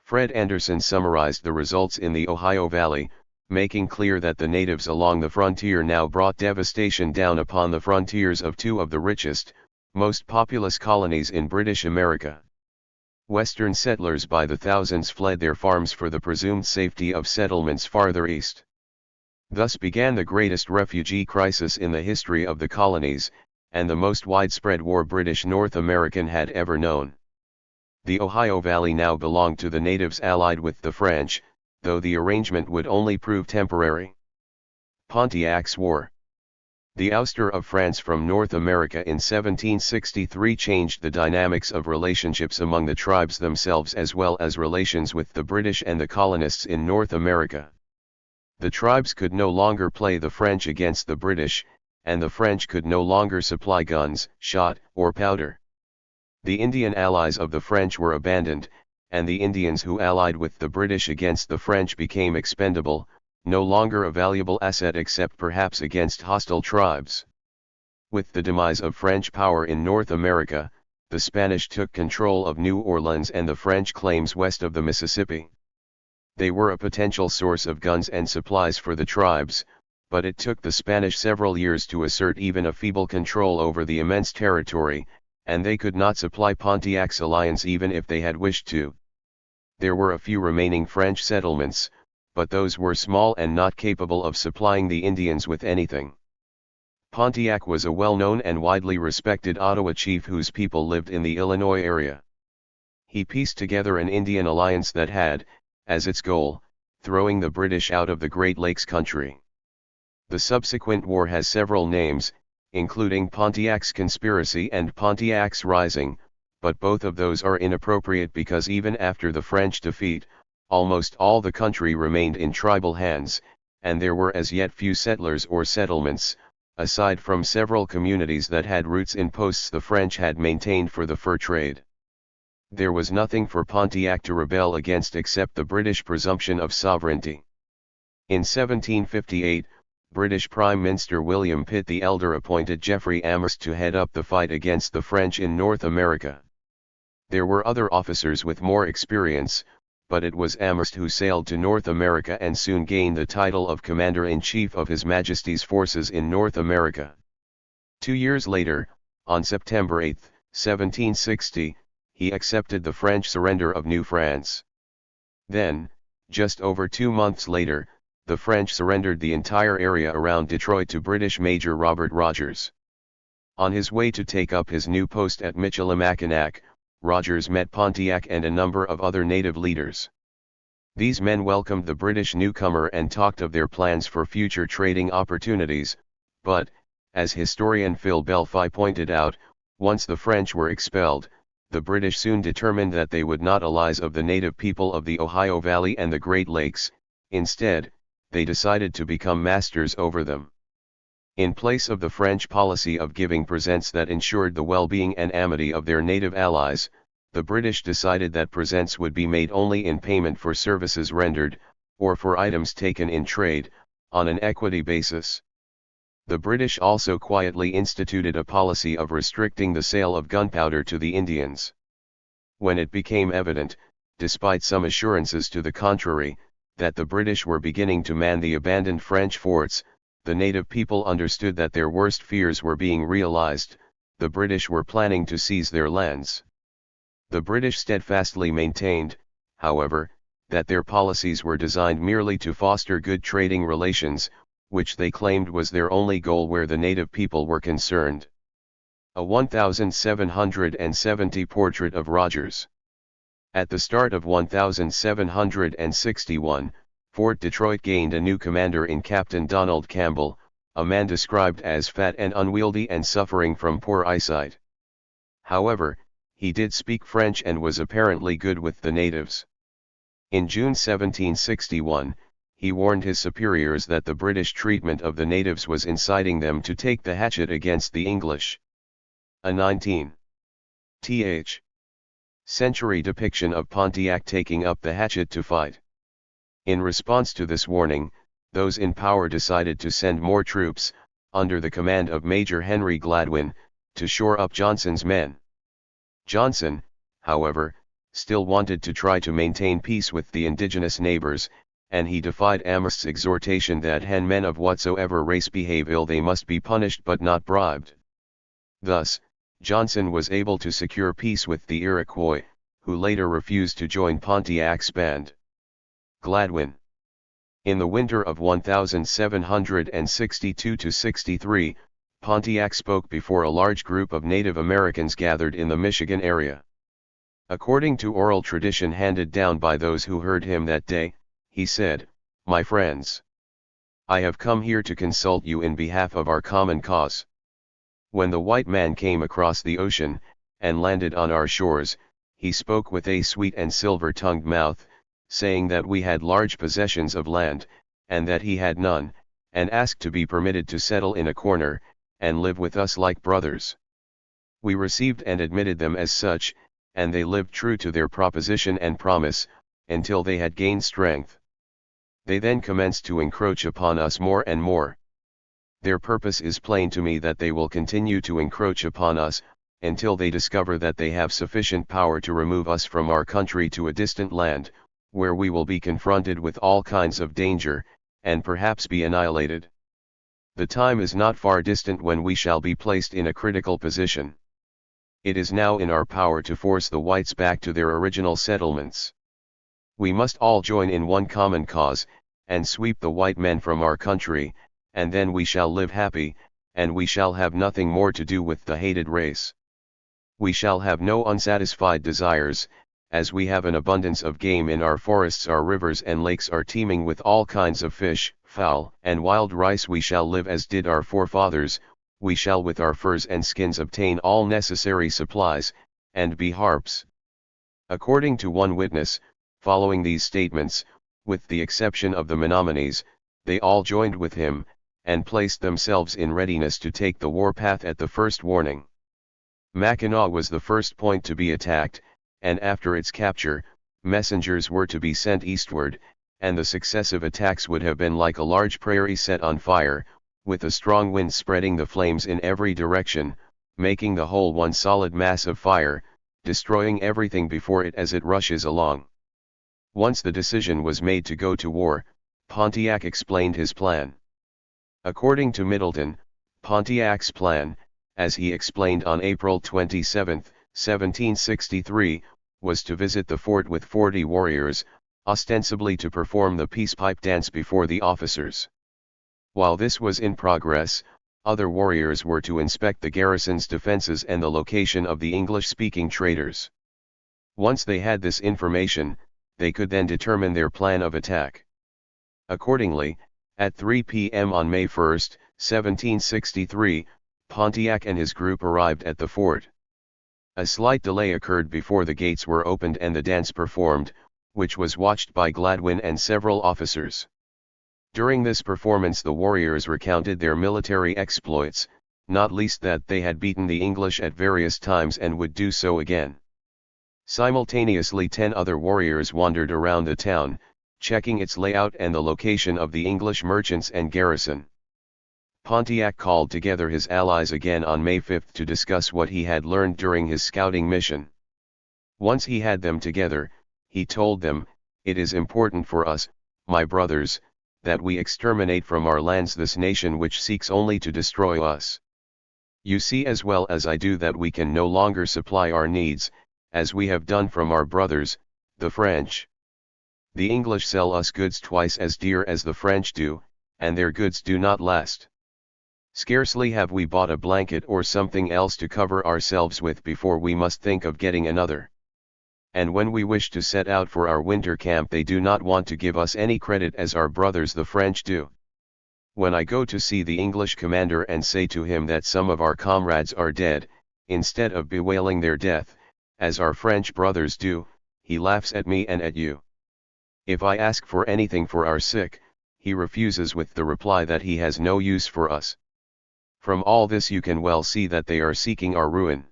Fred Anderson summarized the results in the Ohio Valley, making clear that the natives along the frontier now brought devastation down upon the frontiers of two of the richest, most populous colonies in British America. Western settlers by the thousands fled their farms for the presumed safety of settlements farther east. Thus began the greatest refugee crisis in the history of the colonies, and the most widespread war British North American had ever known. The Ohio Valley now belonged to the natives allied with the French, though the arrangement would only prove temporary. Pontiac's War. The ouster of France from North America in 1763 changed the dynamics of relationships among the tribes themselves as well as relations with the British and the colonists in North America. The tribes could no longer play the French against the British, and the French could no longer supply guns, shot, or powder. The Indian allies of the French were abandoned, and the Indians who allied with the British against the French became expendable, no longer a valuable asset except perhaps against hostile tribes. With the demise of French power in North America, the Spanish took control of New Orleans and the French claims west of the Mississippi. They were a potential source of guns and supplies for the tribes, but it took the Spanish several years to assert even a feeble control over the immense territory, and they could not supply Pontiac's alliance even if they had wished to. There were a few remaining French settlements, but those were small and not capable of supplying the Indians with anything. Pontiac was a well-known and widely respected Ottawa chief whose people lived in the Illinois area. He pieced together an Indian alliance that had, as its goal, throwing the British out of the Great Lakes country. The subsequent war has several names, including Pontiac's Conspiracy and Pontiac's Rising, but both of those are inappropriate because even after the French defeat, almost all the country remained in tribal hands, and there were as yet few settlers or settlements, aside from several communities that had roots in posts the French had maintained for the fur trade. There was nothing for Pontiac to rebel against except the British presumption of sovereignty. In 1758, British Prime Minister William Pitt the Elder appointed Geoffrey Amherst to head up the fight against the French in North America. There were other officers with more experience, but it was Amherst who sailed to North America and soon gained the title of Commander-in-Chief of His Majesty's forces in North America. 2 years later, on September 8, 1760, he accepted the French surrender of New France. Then, just over 2 months later, the French surrendered the entire area around Detroit to British Major Robert Rogers. On his way to take up his new post at Michilimackinac, Rogers met Pontiac and a number of other native leaders. These men welcomed the British newcomer and talked of their plans for future trading opportunities, but, as historian Phil Belfi pointed out, once the French were expelled, the British soon determined that they would not allies of the native people of the Ohio Valley and the Great Lakes. Instead, they decided to become masters over them. In place of the French policy of giving presents that ensured the well-being and amity of their native allies, the British decided that presents would be made only in payment for services rendered, or for items taken in trade, on an equity basis. The British also quietly instituted a policy of restricting the sale of gunpowder to the Indians. When it became evident, despite some assurances to the contrary, that the British were beginning to man the abandoned French forts, the native people understood that their worst fears were being realized. The British were planning to seize their lands. The British steadfastly maintained, however, that their policies were designed merely to foster good trading relations, which they claimed was their only goal where the native people were concerned. A 1770 portrait of Rogers. At the start of 1761, Fort Detroit gained a new commander in Captain Donald Campbell, a man described as fat and unwieldy and suffering from poor eyesight. However, he did speak French and was apparently good with the natives. In June 1761, he warned his superiors that the British treatment of the natives was inciting them to take the hatchet against the English. A 19th century depiction of Pontiac taking up the hatchet to fight. In response to this warning, those in power decided to send more troops, under the command of Major Henry Gladwin, to shore up Johnson's men. Johnson, however, still wanted to try to maintain peace with the indigenous neighbors, and he defied Amherst's exhortation that hen men of whatsoever race behave ill they must be punished but not bribed. Thus, Johnson was able to secure peace with the Iroquois, who later refused to join Pontiac's band. Gladwin. In the winter of 1762-63, Pontiac spoke before a large group of Native Americans gathered in the Michigan area. According to oral tradition handed down by those who heard him that day, he said, "My friends, I have come here to consult you in behalf of our common cause. When the white man came across the ocean, and landed on our shores, he spoke with a sweet and silver-tongued mouth, saying that we had large possessions of land, and that he had none, and asked to be permitted to settle in a corner, and live with us like brothers. We received and admitted them as such, and they lived true to their proposition and promise, until they had gained strength. They then commenced to encroach upon us more and more. Their purpose is plain to me that they will continue to encroach upon us, until they discover that they have sufficient power to remove us from our country to a distant land, where we will be confronted with all kinds of danger, and perhaps be annihilated. The time is not far distant when we shall be placed in a critical position. It is now in our power to force the whites back to their original settlements. We must all join in one common cause, and sweep the white men from our country, and then we shall live happy, and we shall have nothing more to do with the hated race. We shall have no unsatisfied desires, as we have an abundance of game in our forests, our rivers and lakes are teeming with all kinds of fish, fowl, and wild rice. We shall live as did our forefathers, we shall with our furs and skins obtain all necessary supplies, and be harps." According to one witness, following these statements, with the exception of the Menomonees, they all joined with him, and placed themselves in readiness to take the warpath at the first warning. Mackinac was the first point to be attacked, and after its capture, messengers were to be sent eastward, and the successive attacks would have been like a large prairie set on fire, with a strong wind spreading the flames in every direction, making the whole one solid mass of fire, destroying everything before it as it rushes along. Once the decision was made to go to war, Pontiac explained his plan. According to Middleton, Pontiac's plan, as he explained on April 27, 1763, was to visit the fort with 40 warriors, ostensibly to perform the peace pipe dance before the officers. While this was in progress, other warriors were to inspect the garrison's defenses and the location of the English-speaking traders. Once they had this information, they could then determine their plan of attack. Accordingly, at 3 p.m. on May 1, 1763, Pontiac and his group arrived at the fort. A slight delay occurred before the gates were opened and the dance performed, which was watched by Gladwin and several officers. During this performance the warriors recounted their military exploits, not least that they had beaten the English at various times and would do so again. Simultaneously 10 other warriors wandered around the town, checking its layout and the location of the English merchants and garrison. Pontiac called together his allies again on May 5 to discuss what he had learned during his scouting mission. Once he had them together, he told them, "It is important for us, my brothers, that we exterminate from our lands this nation which seeks only to destroy us. You see as well as I do that we can no longer supply our needs, as we have done from our brothers, the French. The English sell us goods twice as dear as the French do, and their goods do not last. Scarcely have we bought a blanket or something else to cover ourselves with before we must think of getting another. And when we wish to set out for our winter camp they do not want to give us any credit as our brothers the French do. When I go to see the English commander and say to him that some of our comrades are dead, instead of bewailing their death, as our French brothers do, he laughs at me and at you. If I ask for anything for our sick, he refuses with the reply that he has no use for us. From all this you can well see that they are seeking our ruin.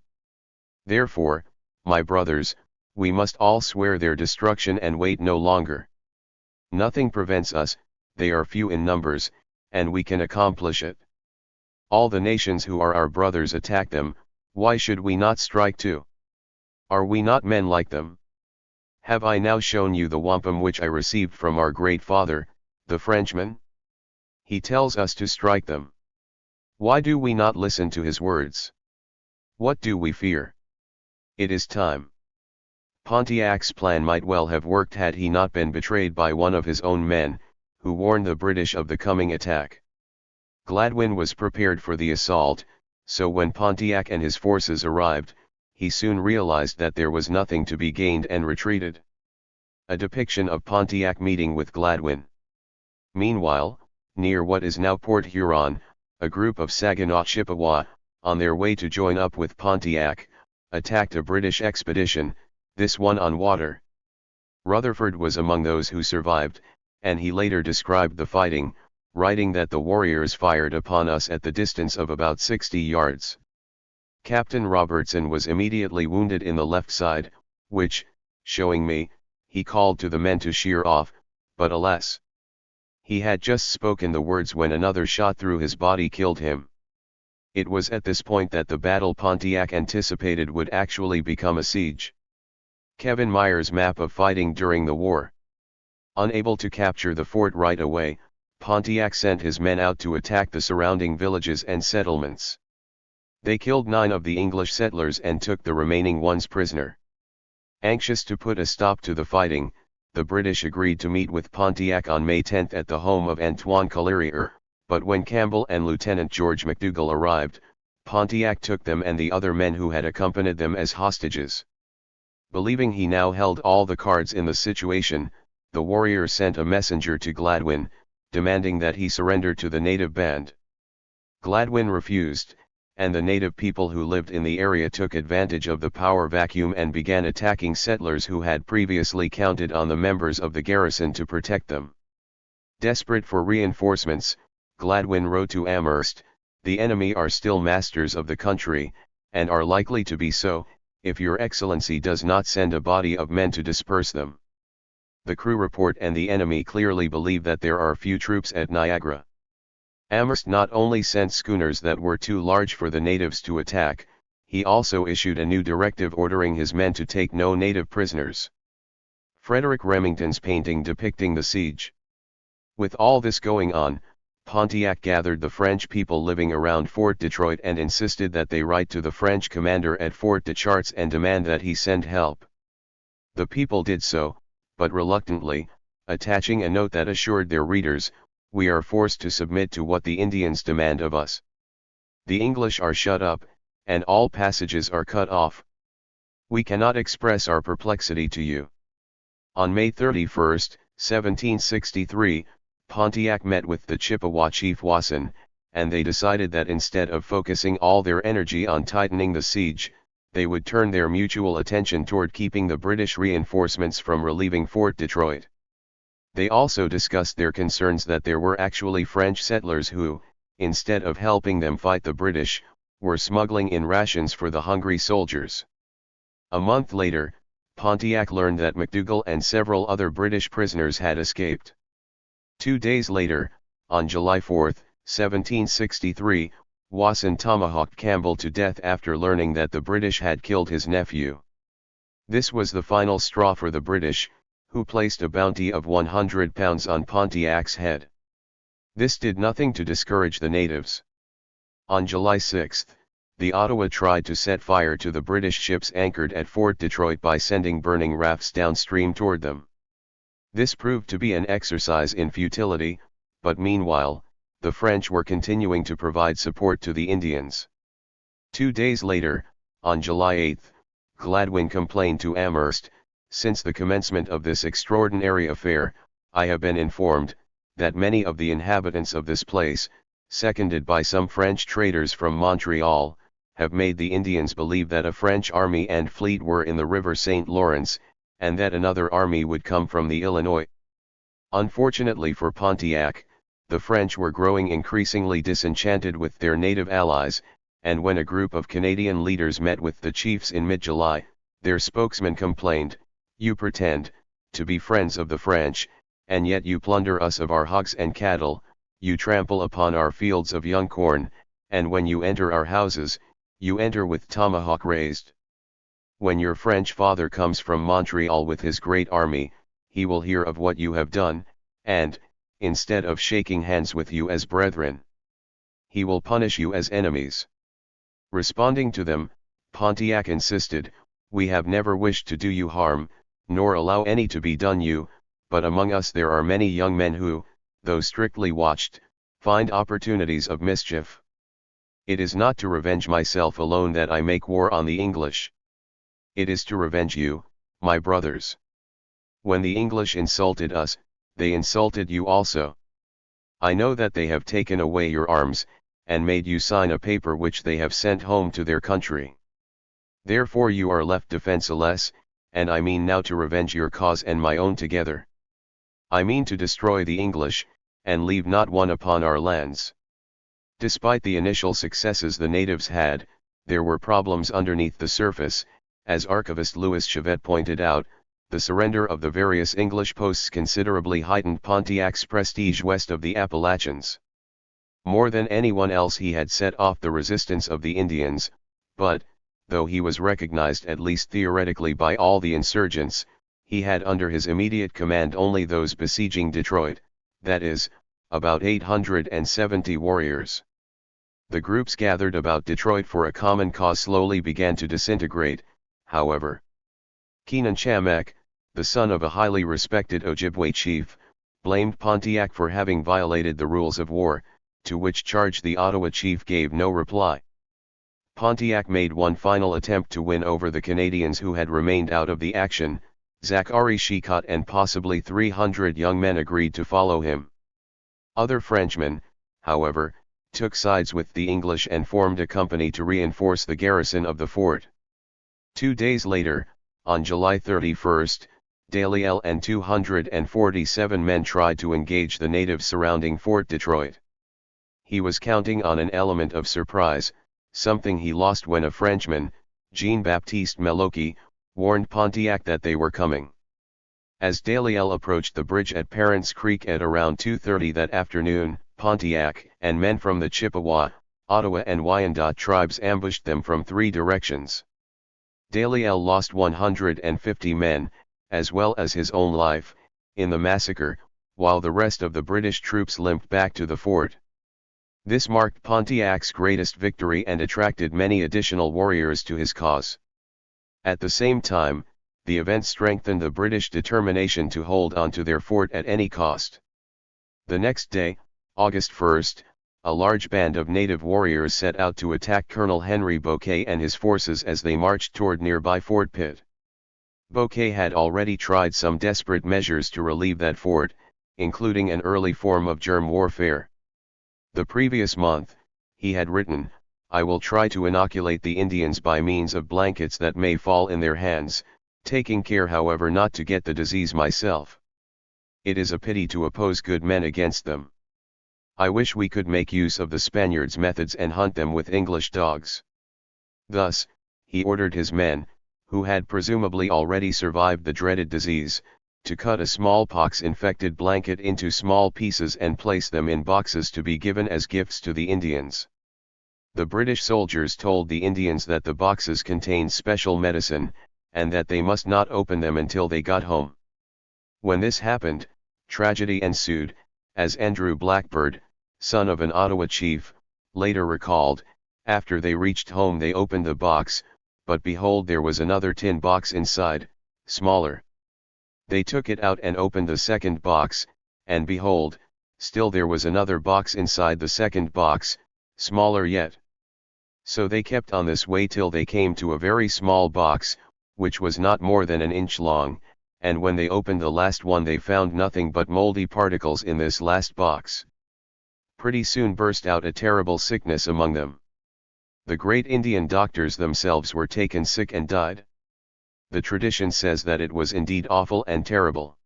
Therefore, my brothers, we must all swear their destruction and wait no longer. Nothing prevents us, they are few in numbers, and we can accomplish it. All the nations who are our brothers attack them, why should we not strike too? Are we not men like them? Have I now shown you the wampum which I received from our great father, the Frenchman? He tells us to strike them. Why do we not listen to his words? What do we fear? It is time. Pontiac's plan might well have worked had he not been betrayed by one of his own men, who warned the British of the coming attack. Gladwin was prepared for the assault, so when Pontiac and his forces arrived, he soon realized that there was nothing to be gained and retreated. A depiction of Pontiac meeting with Gladwin. Meanwhile, near what is now Port Huron, a group of Saginaw Chippewa, on their way to join up with Pontiac, attacked a British expedition, this one on water. Rutherford was among those who survived, and he later described the fighting, writing that the warriors fired upon us at the distance of about 60 yards. Captain Robertson was immediately wounded in the left side, which, showing me, he called to the men to sheer off, but alas! He had just spoken the words when another shot through his body killed him. It was at this point that the battle Pontiac anticipated would actually become a siege. Kevin Meyer's map of fighting during the war. Unable to capture the fort right away, Pontiac sent his men out to attack the surrounding villages and settlements. They killed 9 of the English settlers and took the remaining ones prisoner. Anxious to put a stop to the fighting, the British agreed to meet with Pontiac on May 10 at the home of Antoine Collier, but when Campbell and Lieutenant George MacDougall arrived, Pontiac took them and the other men who had accompanied them as hostages. Believing he now held all the cards in the situation, the warrior sent a messenger to Gladwin, demanding that he surrender to the native band. Gladwin refused, and the native people who lived in the area took advantage of the power vacuum and began attacking settlers who had previously counted on the members of the garrison to protect them. Desperate for reinforcements, Gladwin wrote to Amherst, "The enemy are still masters of the country, and are likely to be so, if your excellency does not send a body of men to disperse them." The crew report and the enemy clearly believe that there are few troops at Niagara. Amherst not only sent schooners that were too large for the natives to attack, he also issued a new directive ordering his men to take no native prisoners. Frederick Remington's painting depicting the siege. With all this going on, Pontiac gathered the French people living around Fort Detroit and insisted that they write to the French commander at Fort Deschartres and demand that he send help. The people did so, but reluctantly, attaching a note that assured their readers, "We are forced to submit to what the Indians demand of us. The English are shut up, and all passages are cut off. We cannot express our perplexity to you." On May 31, 1763, Pontiac met with the Chippewa chief Wasson, and they decided that instead of focusing all their energy on tightening the siege, they would turn their mutual attention toward keeping the British reinforcements from relieving Fort Detroit. They also discussed their concerns that there were actually French settlers who, instead of helping them fight the British, were smuggling in rations for the hungry soldiers. A month later, Pontiac learned that MacDougall and several other British prisoners had escaped. 2 days later, on July 4, 1763, Wasson tomahawked Campbell to death after learning that the British had killed his nephew. This was the final straw for the British, who placed a bounty of £100 on Pontiac's head. This did nothing to discourage the natives. On July 6, the Ottawa tried to set fire to the British ships anchored at Fort Detroit by sending burning rafts downstream toward them. This proved to be an exercise in futility, but meanwhile, the French were continuing to provide support to the Indians. 2 days later, on July 8, Gladwin complained to Amherst, "Since the commencement of this extraordinary affair, I have been informed, that many of the inhabitants of this place, seconded by some French traders from Montreal, have made the Indians believe that a French army and fleet were in the river St. Lawrence, and that another army would come from the Illinois." Unfortunately for Pontiac, the French were growing increasingly disenchanted with their native allies, and when a group of Canadian leaders met with the chiefs in mid-July, their spokesman complained, "You pretend to be friends of the French, and yet you plunder us of our hogs and cattle, you trample upon our fields of young corn, and when you enter our houses, you enter with tomahawk raised. When your French father comes from Montreal with his great army, he will hear of what you have done, and, instead of shaking hands with you as brethren, he will punish you as enemies." Responding to them, Pontiac insisted, "We have never wished to do you harm, nor allow any to be done you, but among us there are many young men who, though strictly watched, find opportunities of mischief. It is not to revenge myself alone that I make war on the English. It is to revenge you, my brothers. When the English insulted us, they insulted you also. I know that they have taken away your arms, and made you sign a paper which they have sent home to their country. Therefore you are left defenseless, and I mean now to revenge your cause and my own together. I mean to destroy the English, and leave not one upon our lands." Despite the initial successes the natives had, there were problems underneath the surface. As archivist Louis Chevette pointed out, the surrender of the various English posts considerably heightened Pontiac's prestige west of the Appalachians. More than anyone else he had set off the resistance of the Indians, but, though he was recognized at least theoretically by all the insurgents, he had under his immediate command only those besieging Detroit, that is, about 870 warriors. The groups gathered about Detroit for a common cause slowly began to disintegrate, however. Keenan Chamek, the son of a highly respected Ojibwe chief, blamed Pontiac for having violated the rules of war, to which charge the Ottawa chief gave no reply. Pontiac made one final attempt to win over the Canadians who had remained out of the action. Zachary Chicot and possibly 300 young men agreed to follow him. Other Frenchmen, however, took sides with the English and formed a company to reinforce the garrison of the fort. 2 days later, on July 31, Dalyell and 247 men tried to engage the natives surrounding Fort Detroit. He was counting on an element of surprise, something he lost when a Frenchman, Jean-Baptiste Meloki, warned Pontiac that they were coming. As Dalyell approached the bridge at Parents Creek at around 2:30 that afternoon, Pontiac and men from the Chippewa, Ottawa and Wyandot tribes ambushed them from 3 directions. Dalyell lost 150 men, as well as his own life, in the massacre, while the rest of the British troops limped back to the fort. This marked Pontiac's greatest victory and attracted many additional warriors to his cause. At the same time, the event strengthened the British determination to hold on to their fort at any cost. The next day, August 1, a large band of native warriors set out to attack Colonel Henry Bouquet and his forces as they marched toward nearby Fort Pitt. Bouquet had already tried some desperate measures to relieve that fort, including an early form of germ warfare. The previous month, he had written, "I will try to inoculate the Indians by means of blankets that may fall in their hands, taking care however not to get the disease myself. It is a pity to oppose good men against them. I wish we could make use of the Spaniards' methods and hunt them with English dogs." Thus, he ordered his men, who had presumably already survived the dreaded disease, to cut a smallpox-infected blanket into small pieces and place them in boxes to be given as gifts to the Indians. The British soldiers told the Indians that the boxes contained special medicine, and that they must not open them until they got home. When this happened, tragedy ensued, as Andrew Blackbird, son of an Ottawa chief, later recalled, after they reached home they opened the box, but behold there was another tin box inside, smaller. They took it out and opened the second box, and behold, still there was another box inside the second box, smaller yet. So they kept on this way till they came to a very small box, which was not more than an inch long, and when they opened the last one they found nothing but moldy particles in this last box. Pretty soon burst out a terrible sickness among them. The great Indian doctors themselves were taken sick and died. The tradition says that it was indeed awful and terrible.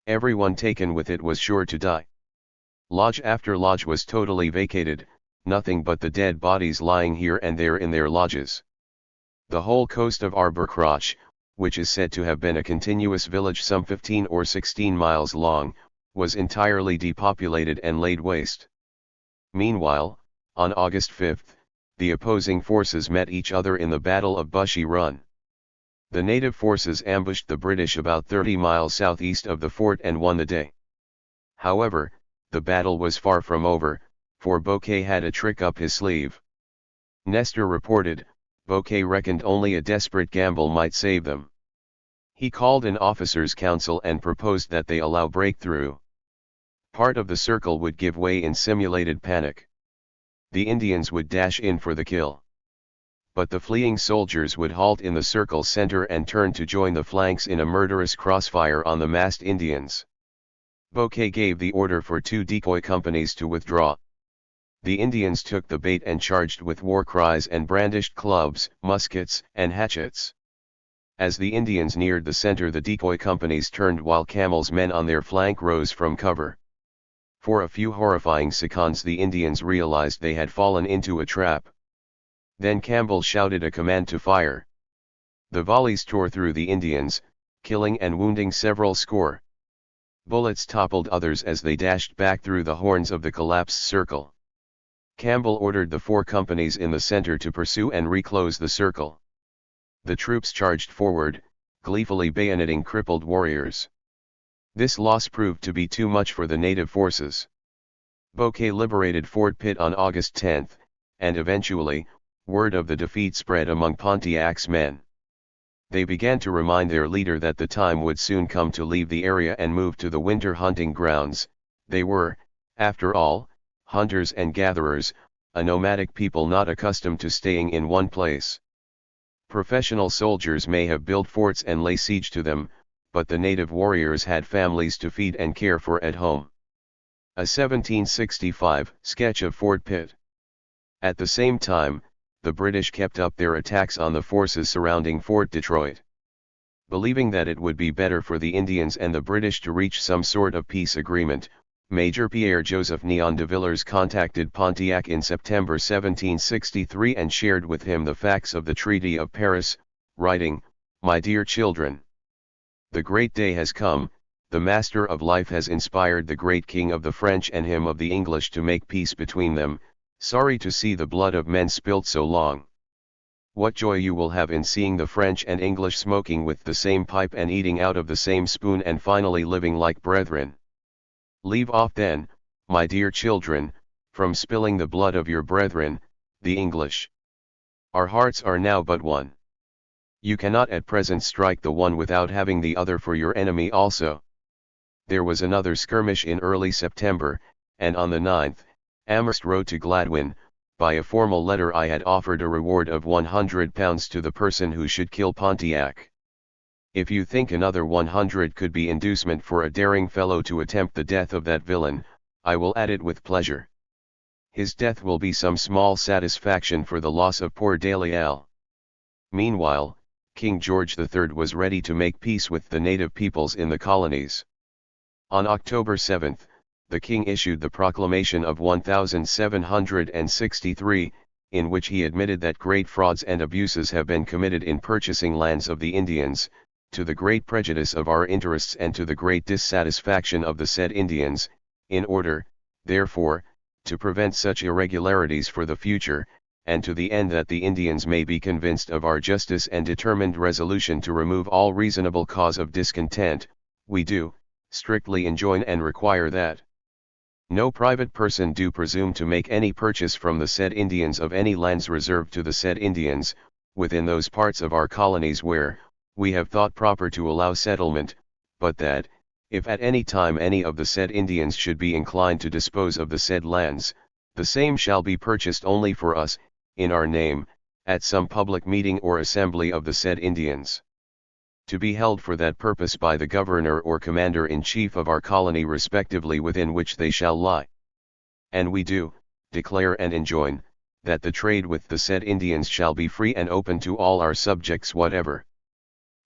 Everyone taken with it was sure to die. Lodge after lodge was totally vacated, nothing but the dead bodies lying here and there in their lodges. The whole coast of Arbroath, which is said to have been a continuous village some 15 or 16 miles long, was entirely depopulated and laid waste. Meanwhile, on August 5, the opposing forces met each other in the Battle of Bushy Run. The native forces ambushed the British about 30 miles southeast of the fort and won the day. However, the battle was far from over, for Bouquet had a trick up his sleeve. Nestor reported, Bouquet reckoned only a desperate gamble might save them. He called an officers' council and proposed that they allow breakthrough. Part of the circle would give way in simulated panic. The Indians would dash in for the kill. But the fleeing soldiers would halt in the circle's center and turn to join the flanks in a murderous crossfire on the massed Indians. Bouquet gave the order for 2 decoy companies to withdraw. The Indians took the bait and charged with war cries and brandished clubs, muskets, and hatchets. As the Indians neared the center the decoy companies turned while Campbell's men on their flank rose from cover. For a few horrifying seconds the Indians realized they had fallen into a trap. Then Campbell shouted a command to fire. The volleys tore through the Indians, killing and wounding several score. Bullets toppled others as they dashed back through the horns of the collapsed circle. Campbell ordered the 4 companies in the center to pursue and reclose the circle. The troops charged forward, gleefully bayoneting crippled warriors. This loss proved to be too much for the native forces. Bouquet liberated Fort Pitt on August 10, and eventually, word of the defeat spread among Pontiac's men. They began to remind their leader that the time would soon come to leave the area and move to the winter hunting grounds. They were, after all, hunters and gatherers, a nomadic people not accustomed to staying in one place. Professional soldiers may have built forts and lay siege to them, but the native warriors had families to feed and care for at home. A 1765 sketch of Fort Pitt. At the same time, the British kept up their attacks on the forces surrounding Fort Detroit. Believing that it would be better for the Indians and the British to reach some sort of peace agreement, Major Pierre-Joseph Neon de Villers contacted Pontiac in September 1763 and shared with him the facts of the Treaty of Paris, writing, "My dear children, the great day has come, the Master of Life has inspired the great King of the French and him of the English to make peace between them, sorry to see the blood of men spilt so long. What joy you will have in seeing the French and English smoking with the same pipe and eating out of the same spoon and finally living like brethren. Leave off then, my dear children, from spilling the blood of your brethren, the English. Our hearts are now but one. You cannot at present strike the one without having the other for your enemy also." There was another skirmish in early September, and on the 9th, Amherst wrote to Gladwin, "By a formal letter I had offered a reward of £100 to the person who should kill Pontiac. If you think another 100 could be inducement for a daring fellow to attempt the death of that villain, I will add it with pleasure. His death will be some small satisfaction for the loss of poor Daliel." Meanwhile, King George III was ready to make peace with the native peoples in the colonies. On October 7, the king issued the proclamation of 1763, in which he admitted that great frauds and abuses have been committed in purchasing lands of the Indians, to the great prejudice of our interests and to the great dissatisfaction of the said Indians, in order, therefore, to prevent such irregularities for the future, and to the end that the Indians may be convinced of our justice and determined resolution to remove all reasonable cause of discontent, we do, strictly enjoin and require that No private person do presume to make any purchase from the said Indians of any lands reserved to the said Indians, within those parts of our colonies where, we have thought proper to allow settlement, but that, if at any time any of the said Indians should be inclined to dispose of the said lands, the same shall be purchased only for us, in our name, at some public meeting or assembly of the said Indians, to be held for that purpose by the governor or commander-in-chief of our colony respectively within which they shall lie. And we do, declare and enjoin, that the trade with the said Indians shall be free and open to all our subjects whatever.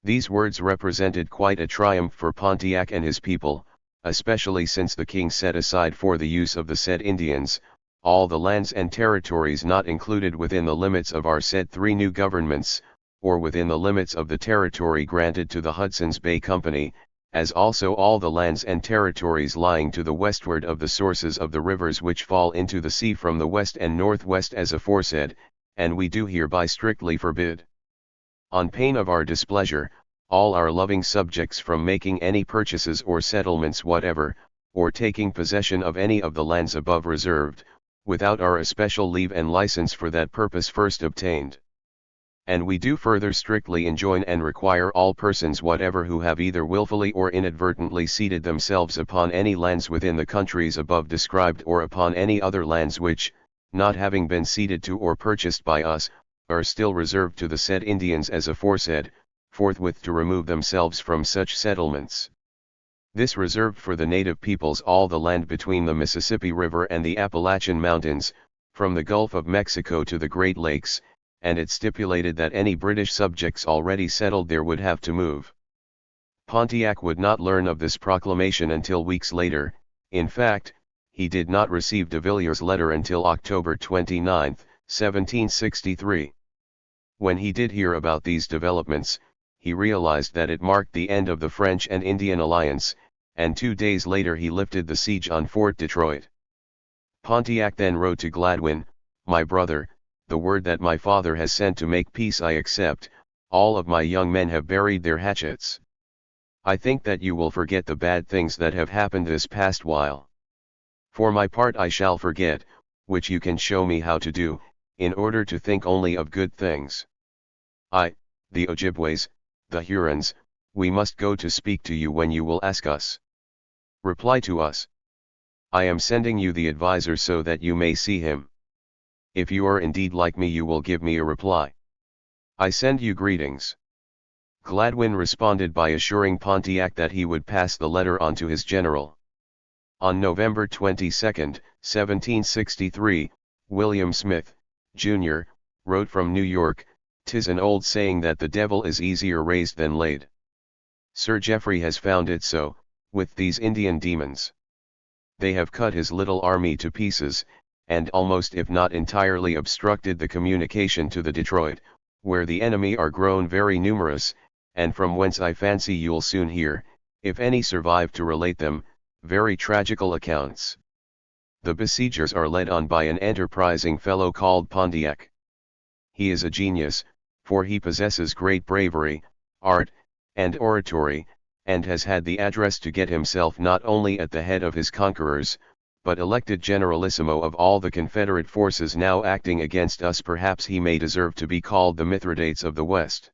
These words represented quite a triumph for Pontiac and his people, especially since the king set aside for the use of the said Indians, all the lands and territories not included within the limits of our said 3 new governments, or within the limits of the territory granted to the Hudson's Bay Company, as also all the lands and territories lying to the westward of the sources of the rivers which fall into the sea from the west and northwest as aforesaid, and we do hereby strictly forbid, on pain of our displeasure, all our loving subjects from making any purchases or settlements whatever, or taking possession of any of the lands above reserved, without our especial leave and license for that purpose first obtained. And we do further strictly enjoin and require all persons whatever who have either willfully or inadvertently seated themselves upon any lands within the countries above described or upon any other lands which, not having been ceded to or purchased by us, are still reserved to the said Indians as aforesaid, forthwith to remove themselves from such settlements. This reserved for the native peoples all the land between the Mississippi River and the Appalachian Mountains, from the Gulf of Mexico to the Great Lakes, and it stipulated that any British subjects already settled there would have to move. Pontiac would not learn of this proclamation until weeks later. In fact, he did not receive de Villiers' letter until October 29, 1763. When he did hear about these developments, he realized that it marked the end of the French and Indian alliance, and 2 days later he lifted the siege on Fort Detroit. Pontiac then wrote to Gladwin, "My brother, the word that my father has sent to make peace I accept, all of my young men have buried their hatchets. I think that you will forget the bad things that have happened this past while. For my part I shall forget, which you can show me how to do, in order to think only of good things. The Ojibways, the Hurons, we must go to speak to you when you will ask us. Reply to us. I am sending you the adviser so that you may see him. If you are indeed like me you will give me a reply. I send you greetings." Gladwin responded by assuring Pontiac that he would pass the letter on to his general. On November 22, 1763, William Smith, Jr., wrote from New York, "'Tis an old saying that the devil is easier raised than laid. Sir Geoffrey has found it so, with these Indian demons. They have cut his little army to pieces, and almost if not entirely obstructed the communication to the Detroit, where the enemy are grown very numerous, and from whence I fancy you'll soon hear, if any survive to relate them, very tragical accounts. The besiegers are led on by an enterprising fellow called Pontiac. He is a genius, for he possesses great bravery, art, and oratory, and has had the address to get himself not only at the head of his conquerors, but elected generalissimo of all the Confederate forces now acting against us. Perhaps he may deserve to be called the Mithridates of the West."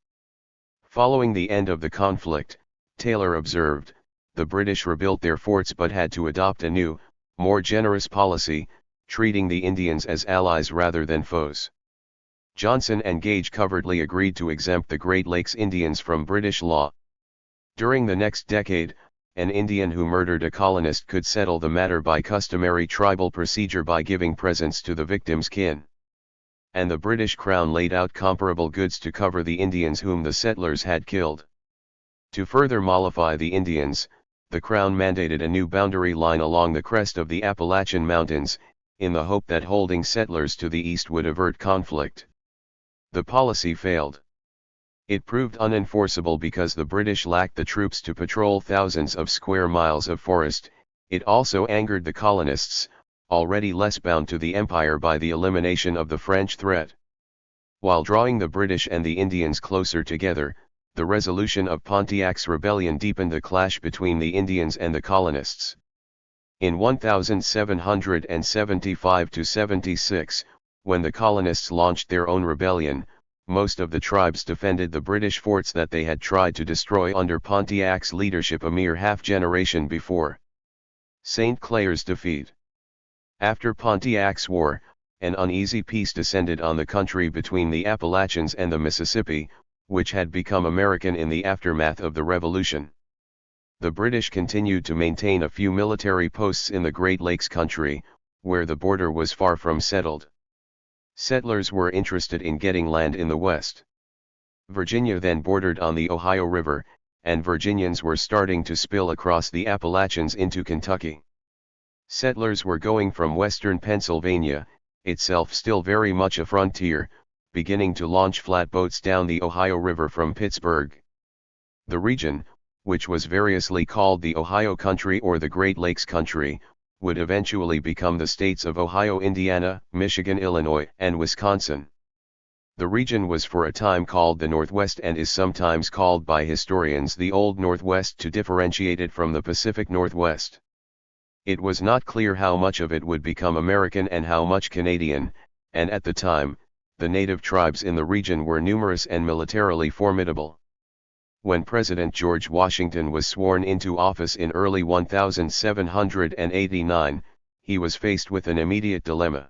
Following the end of the conflict, Taylor observed, the British rebuilt their forts but had to adopt a new, more generous policy, treating the Indians as allies rather than foes. Johnson and Gage covertly agreed to exempt the Great Lakes Indians from British law. During the next decade, an Indian who murdered a colonist could settle the matter by customary tribal procedure by giving presents to the victim's kin. And the British Crown laid out comparable goods to cover the Indians whom the settlers had killed. To further mollify the Indians, the Crown mandated a new boundary line along the crest of the Appalachian Mountains, in the hope that holding settlers to the east would avert conflict. The policy failed. It proved unenforceable because the British lacked the troops to patrol thousands of square miles of forest. It also angered the colonists, already less bound to the empire by the elimination of the French threat. While drawing the British and the Indians closer together, the resolution of Pontiac's rebellion deepened the clash between the Indians and the colonists. In 1775–76, when the colonists launched their own rebellion, most of the tribes defended the British forts that they had tried to destroy under Pontiac's leadership a mere half-generation before. St. Clair's defeat. After Pontiac's War, an uneasy peace descended on the country between the Appalachians and the Mississippi, which had become American in the aftermath of the Revolution. The British continued to maintain a few military posts in the Great Lakes country, where the border was far from settled. Settlers were interested in getting land in the West. Virginia then bordered on the Ohio River, and Virginians were starting to spill across the Appalachians into Kentucky. Settlers were going from western Pennsylvania, itself still very much a frontier, beginning to launch flatboats down the Ohio River from Pittsburgh. The region, which was variously called the Ohio Country or the Great Lakes Country, would eventually become the states of Ohio, Indiana, Michigan, Illinois, and Wisconsin. The region was for a time called the Northwest and is sometimes called by historians the Old Northwest to differentiate it from the Pacific Northwest. It was not clear how much of it would become American and how much Canadian, and at the time, the native tribes in the region were numerous and militarily formidable. When President George Washington was sworn into office in early 1789, he was faced with an immediate dilemma.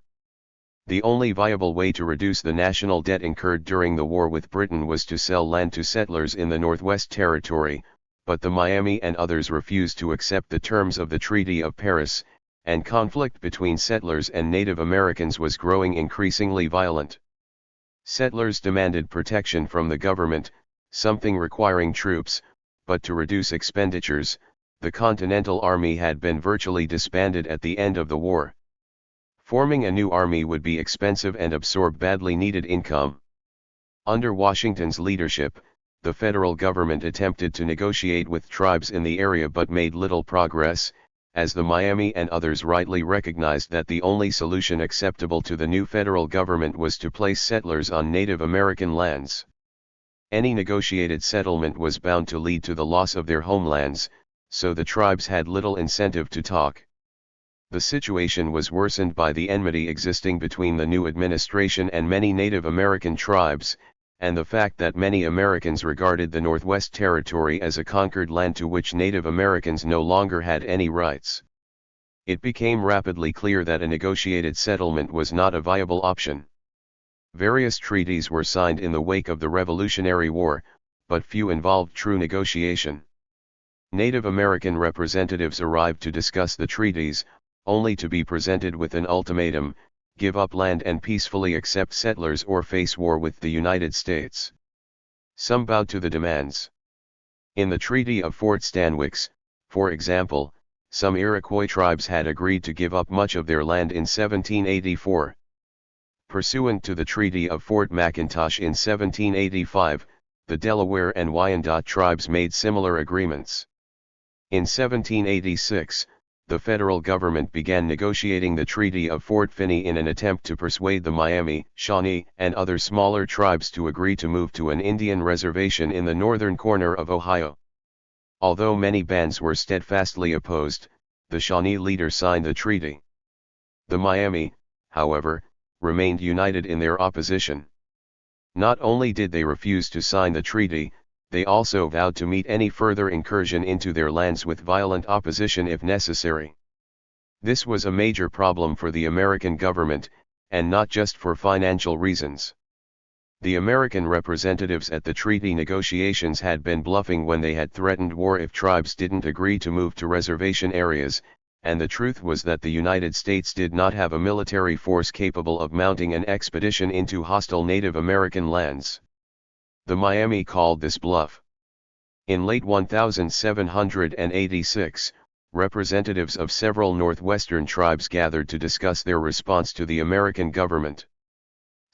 The only viable way to reduce the national debt incurred during the war with Britain was to sell land to settlers in the Northwest Territory, but the Miami and others refused to accept the terms of the Treaty of Paris, and conflict between settlers and Native Americans was growing increasingly violent. Settlers demanded protection from the government, something requiring troops, but to reduce expenditures, the Continental Army had been virtually disbanded at the end of the war. Forming a new army would be expensive and absorb badly needed income. Under Washington's leadership, the federal government attempted to negotiate with tribes in the area but made little progress, as the Miami and others rightly recognized that the only solution acceptable to the new federal government was to place settlers on Native American lands. Any negotiated settlement was bound to lead to the loss of their homelands, so the tribes had little incentive to talk. The situation was worsened by the enmity existing between the new administration and many Native American tribes, and the fact that many Americans regarded the Northwest Territory as a conquered land to which Native Americans no longer had any rights. It became rapidly clear that a negotiated settlement was not a viable option. Various treaties were signed in the wake of the Revolutionary War, but few involved true negotiation. Native American representatives arrived to discuss the treaties, only to be presented with an ultimatum: give up land and peacefully accept settlers or face war with the United States. Some bowed to the demands. In the Treaty of Fort Stanwix, for example, some Iroquois tribes had agreed to give up much of their land in 1784. Pursuant to the Treaty of Fort McIntosh in 1785, the Delaware and Wyandot tribes made similar agreements. In 1786, the federal government began negotiating the Treaty of Fort Finney in an attempt to persuade the Miami, Shawnee, and other smaller tribes to agree to move to an Indian reservation in the northern corner of Ohio. Although many bands were steadfastly opposed, the Shawnee leader signed the treaty. The Miami, however, remained united in their opposition. Not only did they refuse to sign the treaty, they also vowed to meet any further incursion into their lands with violent opposition if necessary. This was a major problem for the American government, and not just for financial reasons. The American representatives at the treaty negotiations had been bluffing when they had threatened war if tribes didn't agree to move to reservation areas, and the truth was that the United States did not have a military force capable of mounting an expedition into hostile Native American lands. The Miami called this bluff. In late 1786, representatives of several northwestern tribes gathered to discuss their response to the American government.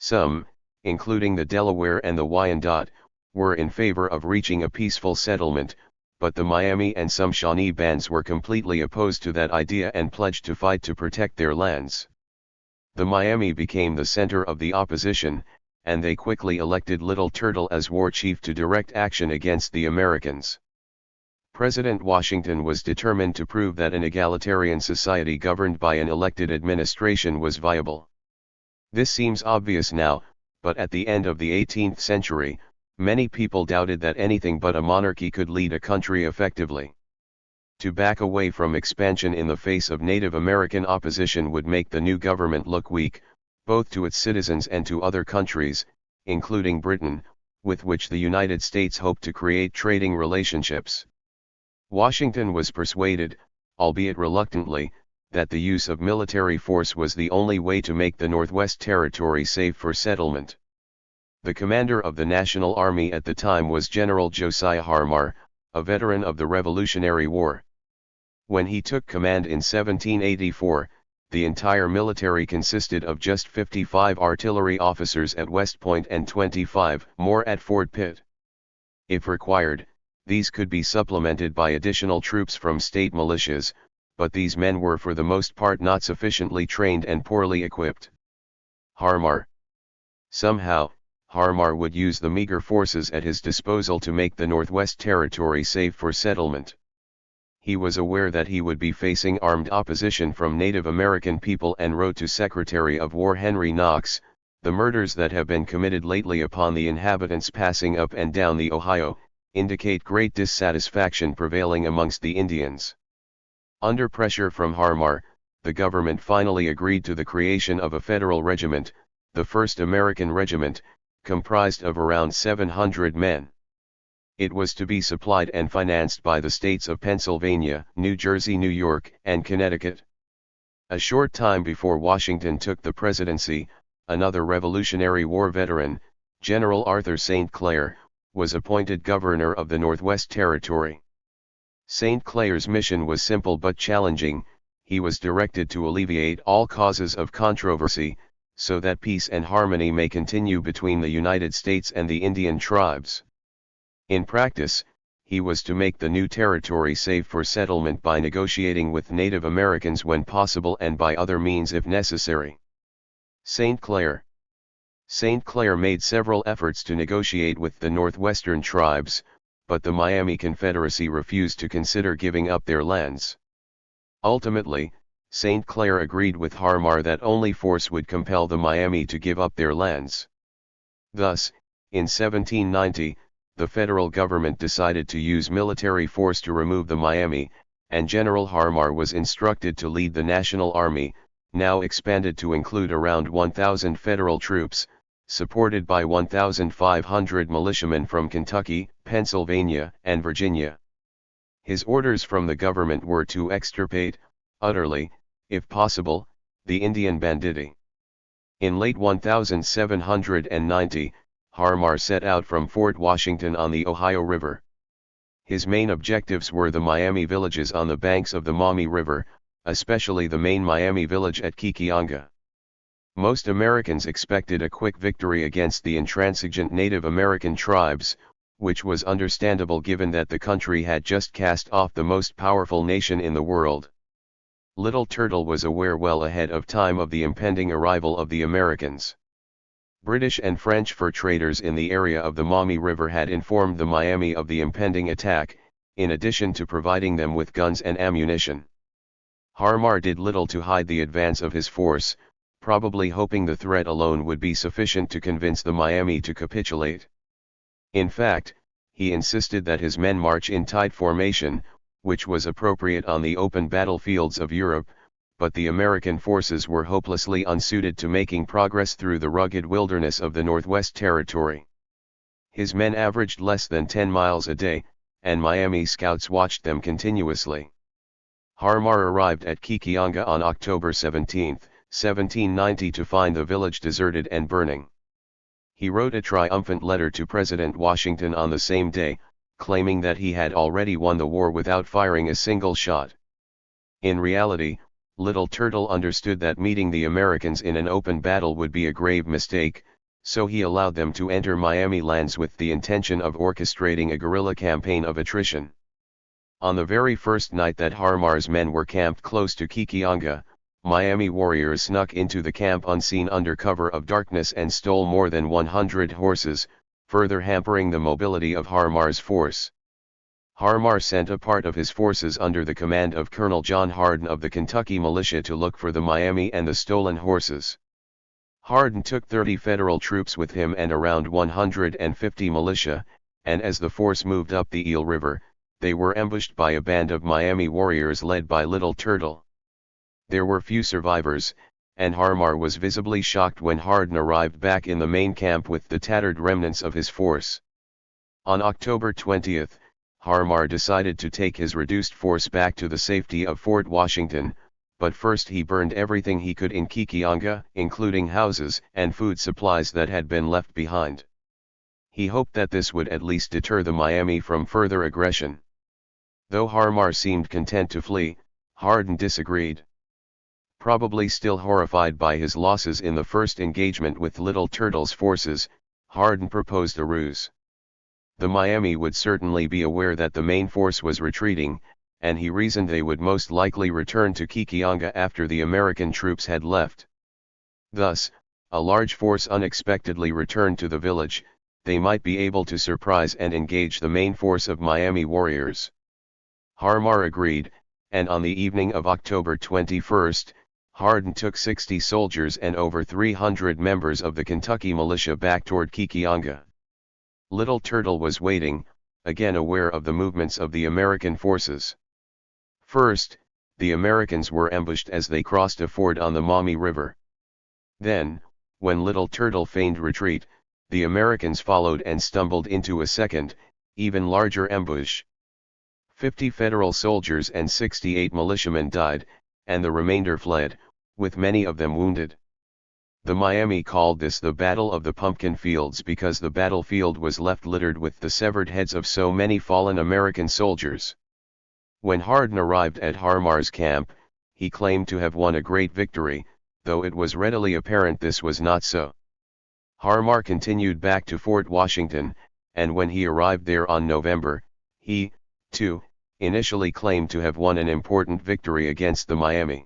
Some, including the Delaware and the Wyandot, were in favor of reaching a peaceful settlement, but the Miami and some Shawnee bands were completely opposed to that idea and pledged to fight to protect their lands. The Miami became the center of the opposition, and they quickly elected Little Turtle as war chief to direct action against the Americans. President Washington was determined to prove that an egalitarian society governed by an elected administration was viable. This seems obvious now, but at the end of the 18th century, many people doubted that anything but a monarchy could lead a country effectively. To back away from expansion in the face of Native American opposition would make the new government look weak, both to its citizens and to other countries, including Britain, with which the United States hoped to create trading relationships. Washington was persuaded, albeit reluctantly, that the use of military force was the only way to make the Northwest Territory safe for settlement. The commander of the National Army at the time was General Josiah Harmar, a veteran of the Revolutionary War. When he took command in 1784, the entire military consisted of just 55 artillery officers at West Point and 25 more at Fort Pitt. If required, these could be supplemented by additional troops from state militias, but these men were for the most part not sufficiently trained and poorly equipped. Somehow, Harmar would use the meager forces at his disposal to make the Northwest Territory safe for settlement. He was aware that he would be facing armed opposition from Native American people and wrote to Secretary of War Henry Knox, "The murders that have been committed lately upon the inhabitants passing up and down the Ohio, indicate great dissatisfaction prevailing amongst the Indians." Under pressure from Harmar, the government finally agreed to the creation of a federal regiment, the 1st American Regiment, comprised of around 700 men. It was to be supplied and financed by the states of Pennsylvania, New Jersey, New York, and Connecticut. A short time before Washington took the presidency, another Revolutionary War veteran, General Arthur St. Clair, was appointed governor of the Northwest Territory. St. Clair's mission was simple but challenging. He was directed to alleviate all causes of controversy, so that peace and harmony may continue between the United States and the Indian tribes. In practice, he was to make the new territory safe for settlement by negotiating with Native Americans when possible and by other means if necessary. St. Clair made several efforts to negotiate with the Northwestern tribes, but the Miami Confederacy refused to consider giving up their lands. Ultimately, St. Clair agreed with Harmar that only force would compel the Miami to give up their lands. Thus, in 1790, the federal government decided to use military force to remove the Miami, and General Harmar was instructed to lead the National Army, now expanded to include around 1,000 federal troops, supported by 1,500 militiamen from Kentucky, Pennsylvania, and Virginia. His orders from the government were to extirpate, utterly, if possible, the Indian banditti. In late 1790, Harmar set out from Fort Washington on the Ohio River. His main objectives were the Miami villages on the banks of the Maumee River, especially the main Miami village at Kikionga. Most Americans expected a quick victory against the intransigent Native American tribes, which was understandable given that the country had just cast off the most powerful nation in the world. Little Turtle was aware well ahead of time of the impending arrival of the Americans. British and French fur traders in the area of the Maumee River had informed the Miami of the impending attack, in addition to providing them with guns and ammunition. Harmar did little to hide the advance of his force, probably hoping the threat alone would be sufficient to convince the Miami to capitulate. In fact, he insisted that his men march in tight formation, which was appropriate on the open battlefields of Europe, but the American forces were hopelessly unsuited to making progress through the rugged wilderness of the Northwest Territory. His men averaged less than 10 miles a day, and Miami scouts watched them continuously. Harmar arrived at Kikionga on October 17, 1790 to find the village deserted and burning. He wrote a triumphant letter to President Washington on the same day, claiming that he had already won the war without firing a single shot. In reality, Little Turtle understood that meeting the Americans in an open battle would be a grave mistake, so he allowed them to enter Miami lands with the intention of orchestrating a guerrilla campaign of attrition. On the very first night that Harmar's men were camped close to Kikionga, Miami warriors snuck into the camp unseen under cover of darkness and stole more than 100 horses, further hampering the mobility of Harmar's force. Harmar sent a part of his forces under the command of Colonel John Hardin of the Kentucky militia to look for the Miami and the stolen horses. Hardin took 30 federal troops with him and around 150 militia, and as the force moved up the Eel River, they were ambushed by a band of Miami warriors led by Little Turtle. There were few survivors, and Harmar was visibly shocked when Hardin arrived back in the main camp with the tattered remnants of his force. On October 20, Harmar decided to take his reduced force back to the safety of Fort Washington, but first he burned everything he could in Kikianga, including houses and food supplies that had been left behind. He hoped that this would at least deter the Miami from further aggression. Though Harmar seemed content to flee, Hardin disagreed. Probably still horrified by his losses in the first engagement with Little Turtle's forces, Hardin proposed a ruse. The Miami would certainly be aware that the main force was retreating, and he reasoned they would most likely return to Kikianga after the American troops had left. Thus, a large force unexpectedly returned to the village. They might be able to surprise and engage the main force of Miami warriors. Harmar agreed, and on the evening of October 21, Hardin took 60 soldiers and over 300 members of the Kentucky militia back toward Kikianga. Little Turtle was waiting, again aware of the movements of the American forces. First, the Americans were ambushed as they crossed a ford on the Maumee River. Then, when Little Turtle feigned retreat, the Americans followed and stumbled into a second, even larger ambush. 50 Federal soldiers and 68 militiamen died, and the remainder fled, with many of them wounded. The Miami called this the Battle of the Pumpkin Fields because the battlefield was left littered with the severed heads of so many fallen American soldiers. When Hardin arrived at Harmar's camp, he claimed to have won a great victory, though it was readily apparent this was not so. Harmar continued back to Fort Washington, and when he arrived there on November, he, too, initially claimed to have won an important victory against the Miami.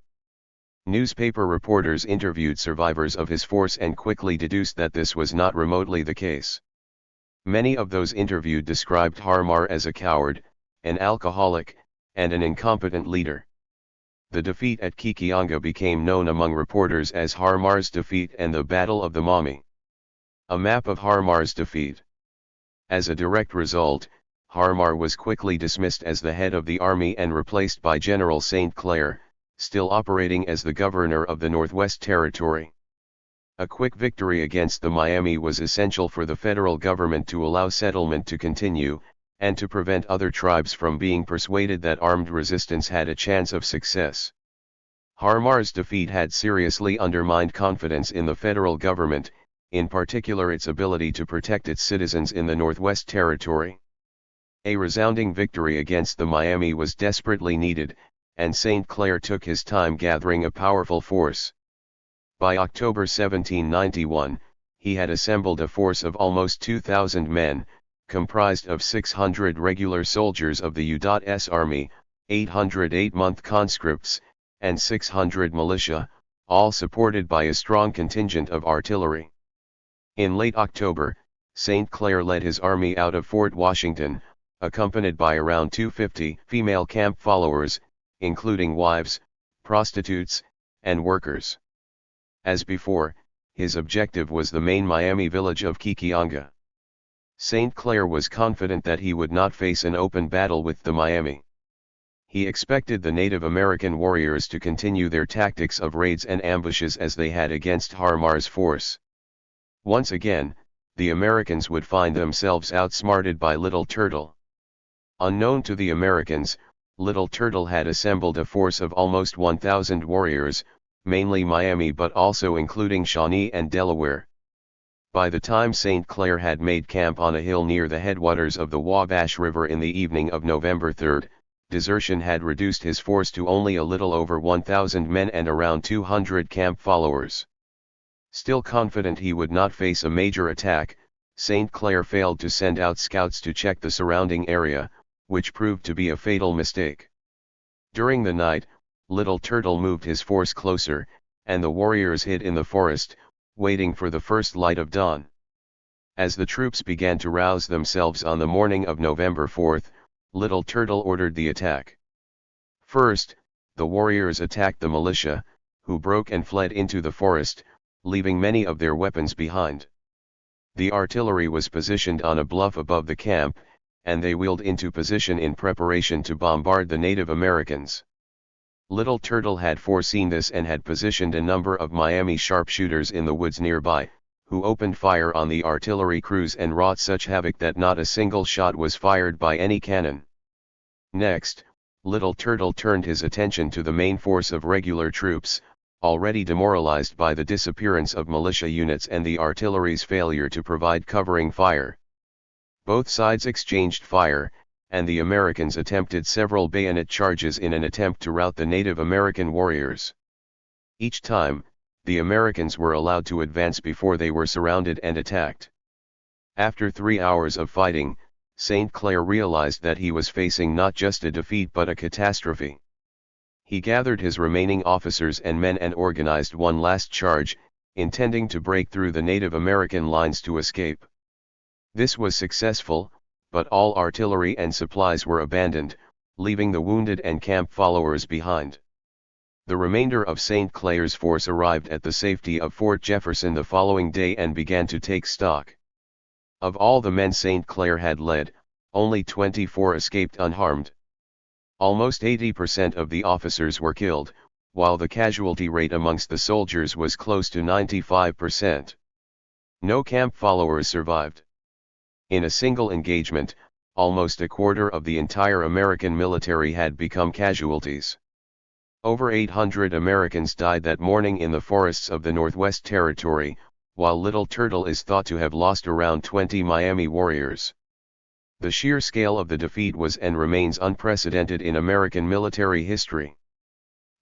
Newspaper reporters interviewed survivors of his force and quickly deduced that this was not remotely the case. Many of those interviewed described Harmar as a coward, an alcoholic, and an incompetent leader. The defeat at Kikianga became known among reporters as Harmar's defeat and the Battle of the Maumee. A map of Harmar's defeat. As a direct result, Harmar was quickly dismissed as the head of the army and replaced by General St. Clair, still operating as the governor of the Northwest Territory. A quick victory against the Miami was essential for the federal government to allow settlement to continue, and to prevent other tribes from being persuaded that armed resistance had a chance of success. Harmar's defeat had seriously undermined confidence in the federal government, in particular its ability to protect its citizens in the Northwest Territory. A resounding victory against the Miami was desperately needed, and St. Clair took his time gathering a powerful force. By October 1791, he had assembled a force of almost 2,000 men, comprised of 600 regular soldiers of the U.S. Army, 800 8-month conscripts, and 600 militia, all supported by a strong contingent of artillery. In late October, St. Clair led his army out of Fort Washington, accompanied by around 250 female camp followers, including wives, prostitutes, and workers. As before, his objective was the main Miami village of Kikianga. St. Clair was confident that he would not face an open battle with the Miami. He expected the Native American warriors to continue their tactics of raids and ambushes as they had against Harmar's force. Once again, the Americans would find themselves outsmarted by Little Turtle. Unknown to the Americans, Little Turtle had assembled a force of almost 1,000 warriors, mainly Miami but also including Shawnee and Delaware. By the time St. Clair had made camp on a hill near the headwaters of the Wabash River in the evening of November 3, desertion had reduced his force to only a little over 1,000 men and around 200 camp followers. Still confident he would not face a major attack, St. Clair failed to send out scouts to check the surrounding area, which proved to be a fatal mistake. During the night, Little Turtle moved his force closer, and the warriors hid in the forest, waiting for the first light of dawn. As the troops began to rouse themselves on the morning of November 4, Little Turtle ordered the attack. First, the warriors attacked the militia, who broke and fled into the forest, leaving many of their weapons behind. The artillery was positioned on a bluff above the camp, and they wheeled into position in preparation to bombard the Native Americans. Little Turtle had foreseen this and had positioned a number of Miami sharpshooters in the woods nearby, who opened fire on the artillery crews and wrought such havoc that not a single shot was fired by any cannon. Next, Little Turtle turned his attention to the main force of regular troops, already demoralized by the disappearance of militia units and the artillery's failure to provide covering fire. Both sides exchanged fire, and the Americans attempted several bayonet charges in an attempt to rout the Native American warriors. Each time, the Americans were allowed to advance before they were surrounded and attacked. After 3 hours of fighting, St. Clair realized that he was facing not just a defeat but a catastrophe. He gathered his remaining officers and men and organized one last charge, intending to break through the Native American lines to escape. This was successful, but all artillery and supplies were abandoned, leaving the wounded and camp followers behind. The remainder of St. Clair's force arrived at the safety of Fort Jefferson the following day and began to take stock. Of all the men St. Clair had led, only 24 escaped unharmed. Almost 80% of the officers were killed, while the casualty rate amongst the soldiers was close to 95%. No camp followers survived. In a single engagement, almost a quarter of the entire American military had become casualties. Over 800 Americans died that morning in the forests of the Northwest Territory, while Little Turtle is thought to have lost around 20 Miami warriors. The sheer scale of the defeat was and remains unprecedented in American military history.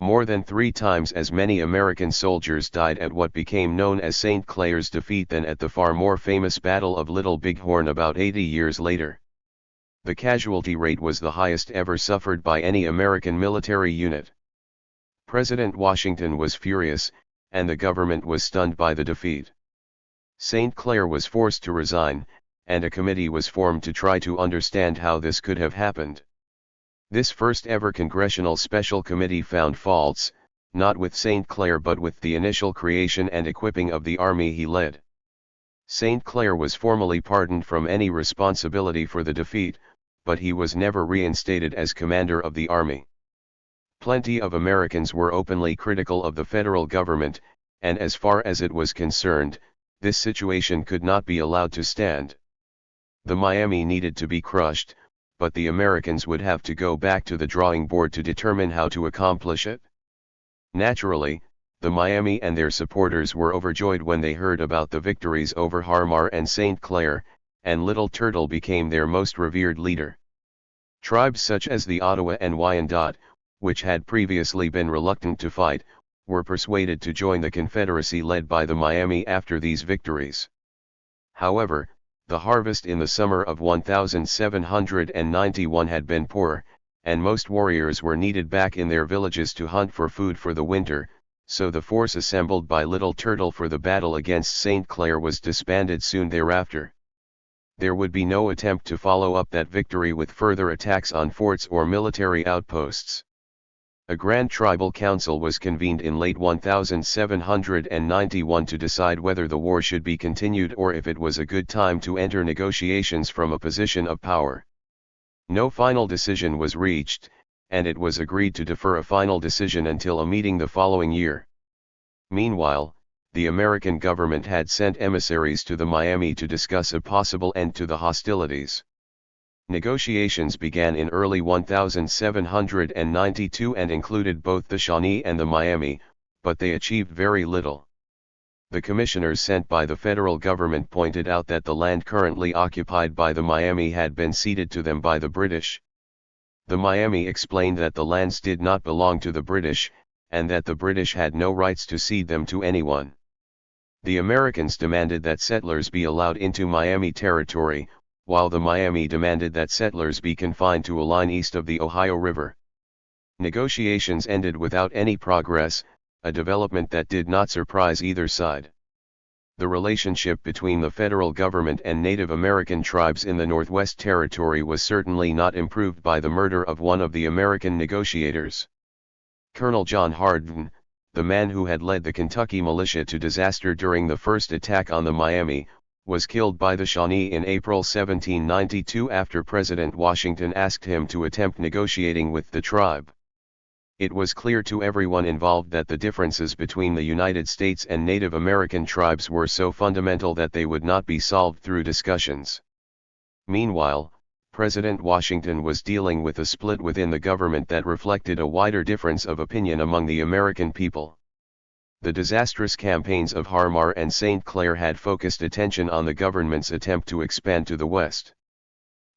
More than 3 times as many American soldiers died at what became known as St. Clair's defeat than at the far more famous Battle of Little Bighorn about 80 years later. The casualty rate was the highest ever suffered by any American military unit. President Washington was furious, and the government was stunned by the defeat. St. Clair was forced to resign, and a committee was formed to try to understand how this could have happened. This first ever Congressional Special Committee found faults, not with St. Clair but with the initial creation and equipping of the army he led. St. Clair was formally pardoned from any responsibility for the defeat, but he was never reinstated as commander of the army. Plenty of Americans were openly critical of the federal government, and as far as it was concerned, this situation could not be allowed to stand. The Miami needed to be crushed, but the Americans would have to go back to the drawing board to determine how to accomplish it. Naturally, the Miami and their supporters were overjoyed when they heard about the victories over Harmar and St. Clair, and Little Turtle became their most revered leader. Tribes such as the Ottawa and Wyandot, which had previously been reluctant to fight, were persuaded to join the Confederacy led by the Miami after these victories. However, the harvest in the summer of 1791 had been poor, and most warriors were needed back in their villages to hunt for food for the winter, so the force assembled by Little Turtle for the battle against St. Clair was disbanded soon thereafter. There would be no attempt to follow up that victory with further attacks on forts or military outposts. A grand tribal council was convened in late 1791 to decide whether the war should be continued or if it was a good time to enter negotiations from a position of power. No final decision was reached, and it was agreed to defer a final decision until a meeting the following year. Meanwhile, the American government had sent emissaries to the Miami to discuss a possible end to the hostilities. Negotiations began in early 1792 and included both the Shawnee and the Miami, but they achieved very little. The commissioners sent by the federal government pointed out that the land currently occupied by the Miami had been ceded to them by the British. The Miami explained that the lands did not belong to the British, and that the British had no rights to cede them to anyone. The Americans demanded that settlers be allowed into Miami territory, while the Miami demanded that settlers be confined to a line east of the Ohio River. Negotiations ended without any progress, a development that did not surprise either side. The relationship between the federal government and Native American tribes in the Northwest Territory was certainly not improved by the murder of one of the American negotiators. Colonel John Hardin, the man who had led the Kentucky militia to disaster during the first attack on the Miami, was killed by the Shawnee in April 1792 after President Washington asked him to attempt negotiating with the tribe. It was clear to everyone involved that the differences between the United States and Native American tribes were so fundamental that they would not be solved through discussions. Meanwhile, President Washington was dealing with a split within the government that reflected a wider difference of opinion among the American people. The disastrous campaigns of Harmar and St. Clair had focused attention on the government's attempt to expand to the west.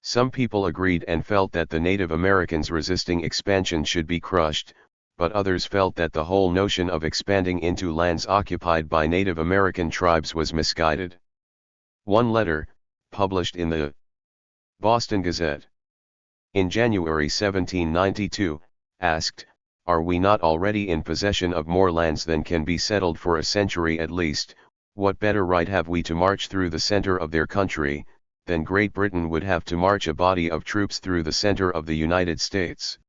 Some people agreed and felt that the Native Americans resisting expansion should be crushed, but others felt that the whole notion of expanding into lands occupied by Native American tribes was misguided. One letter, published in the Boston Gazette in January 1792, asked, "Are we not already in possession of more lands than can be settled for a century at least? What better right have we to march through the center of their country, than Great Britain would have to march a body of troops through the center of the United States?"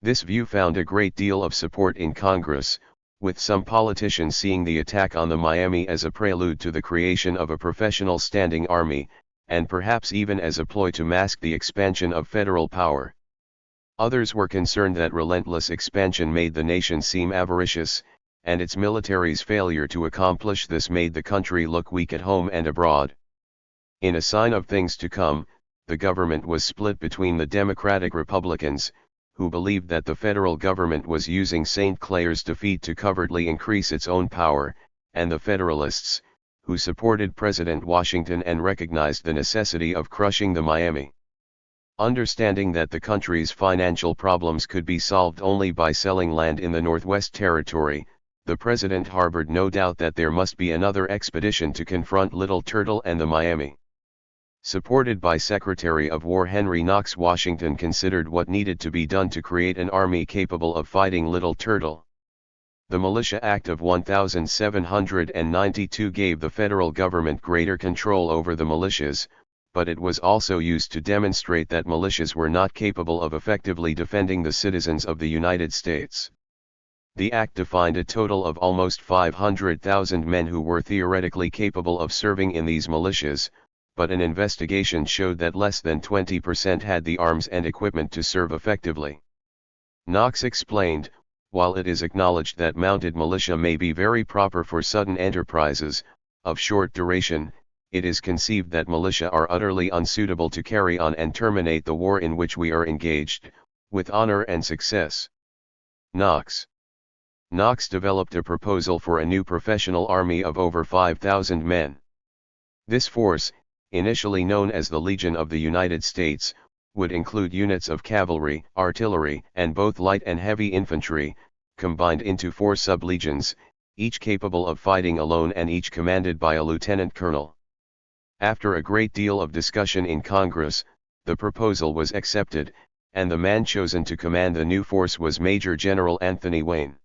This view found a great deal of support in Congress, with some politicians seeing the attack on the Miami as a prelude to the creation of a professional standing army, and perhaps even as a ploy to mask the expansion of federal power. Others were concerned that relentless expansion made the nation seem avaricious, and its military's failure to accomplish this made the country look weak at home and abroad. In a sign of things to come, the government was split between the Democratic Republicans, who believed that the federal government was using St. Clair's defeat to covertly increase its own power, and the Federalists, who supported President Washington and recognized the necessity of crushing the Miami. Understanding that the country's financial problems could be solved only by selling land in the Northwest Territory, the president harbored no doubt that there must be another expedition to confront Little Turtle and the Miami. Supported by Secretary of War Henry Knox, Washington considered what needed to be done to create an army capable of fighting Little Turtle. The Militia Act of 1792 gave the federal government greater control over the militias, but it was also used to demonstrate that militias were not capable of effectively defending the citizens of the United States. The act defined a total of almost 500,000 men who were theoretically capable of serving in these militias, but an investigation showed that less than 20% had the arms and equipment to serve effectively. Knox explained, while it is acknowledged that mounted militia may be very proper for sudden enterprises, of short duration, it is conceived that militia are utterly unsuitable to carry on and terminate the war in which we are engaged, with honor and success. Knox developed a proposal for a new professional army of over 5,000 men. This force, initially known as the Legion of the United States, would include units of cavalry, artillery, and both light and heavy infantry, combined into 4 sub-legions, each capable of fighting alone and each commanded by a lieutenant colonel. After a great deal of discussion in Congress, the proposal was accepted, and the man chosen to command the new force was Major General Anthony Wayne.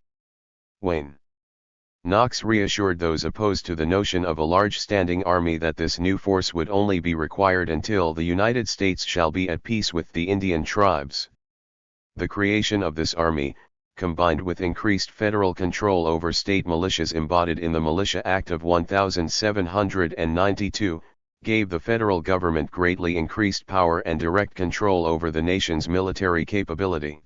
Knox reassured those opposed to the notion of a large standing army that this new force would only be required until the United States shall be at peace with the Indian tribes. The creation of this army, combined with increased federal control over state militias embodied in the Militia Act of 1792, gave the federal government greatly increased power and direct control over the nation's military capability.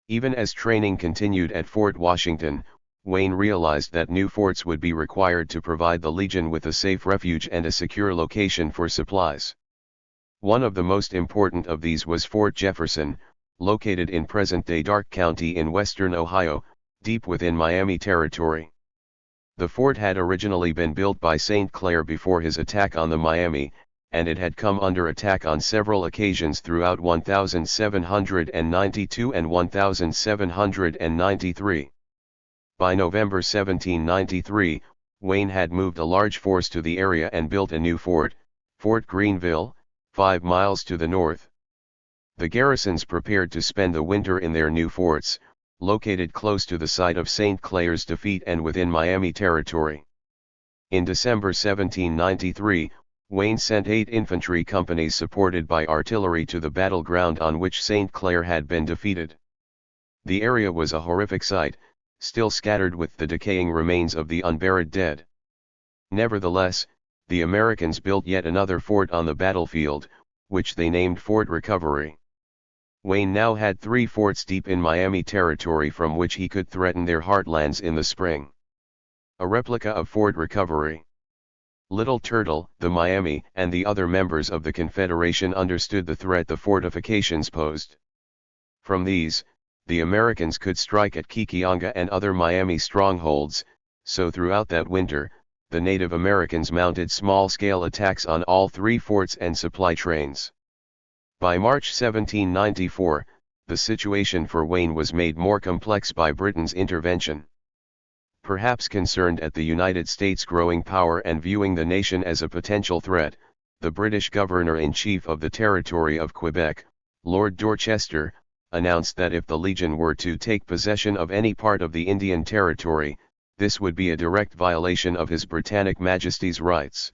Even as training continued at Fort Washington, Wayne realized that new forts would be required to provide the Legion with a safe refuge and a secure location for supplies. One of the most important of these was Fort Jefferson, located in present-day Darke County in western Ohio, deep within Miami Territory. The fort had originally been built by St. Clair before his attack on the Miami, and it had come under attack on several occasions throughout 1792 and 1793. By November 1793, Wayne had moved a large force to the area and built a new fort, Fort Greenville, 5 miles to the north. The garrisons prepared to spend the winter in their new forts, located close to the site of St. Clair's defeat and within Miami Territory. In December 1793, Wayne sent 8 infantry companies supported by artillery to the battleground on which St. Clair had been defeated. The area was a horrific sight, still scattered with the decaying remains of the unburied dead. Nevertheless, the Americans built yet another fort on the battlefield, which they named Fort Recovery. Wayne now had 3 forts deep in Miami territory from which he could threaten their heartlands in the spring. A replica of Fort Recovery. Little Turtle, the Miami, and the other members of the Confederation understood the threat the fortifications posed. From these, the Americans could strike at Kikionga and other Miami strongholds, so throughout that winter, the Native Americans mounted small-scale attacks on all 3 forts and supply trains. By March 1794, the situation for Wayne was made more complex by Britain's intervention. Perhaps concerned at the United States' growing power and viewing the nation as a potential threat, the British Governor-in-Chief of the Territory of Quebec, Lord Dorchester, announced that if the Legion were to take possession of any part of the Indian Territory, this would be a direct violation of His Britannic Majesty's rights.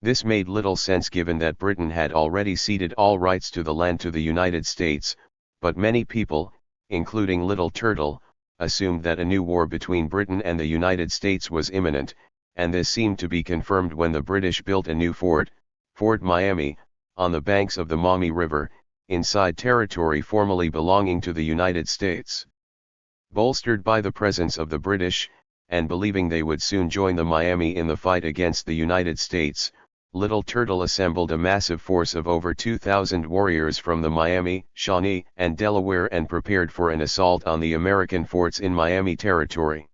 This made little sense given that Britain had already ceded all rights to the land to the United States, but many people, including Little Turtle, assumed that a new war between Britain and the United States was imminent, and this seemed to be confirmed when the British built a new fort, Fort Miami, on the banks of the Maumee River, inside territory formerly belonging to the United States. Bolstered by the presence of the British, and believing they would soon join the Miami in the fight against the United States, Little Turtle assembled a massive force of over 2,000 warriors from the Miami, Shawnee, and Delaware and prepared for an assault on the American forts in Miami territory.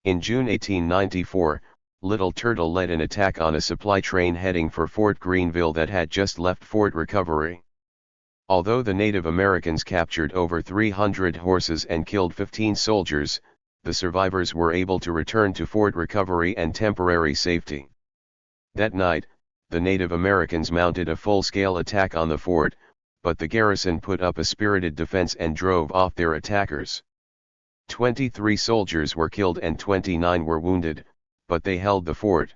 In June 1894, Little Turtle led an attack on a supply train heading for Fort Greenville that had just left Fort Recovery. Although the Native Americans captured over 300 horses and killed 15 soldiers, the survivors were able to return to Fort Recovery and temporary safety. That night, the Native Americans mounted a full-scale attack on the fort, but the garrison put up a spirited defense and drove off their attackers. 23 soldiers were killed and 29 were wounded, but they held the fort.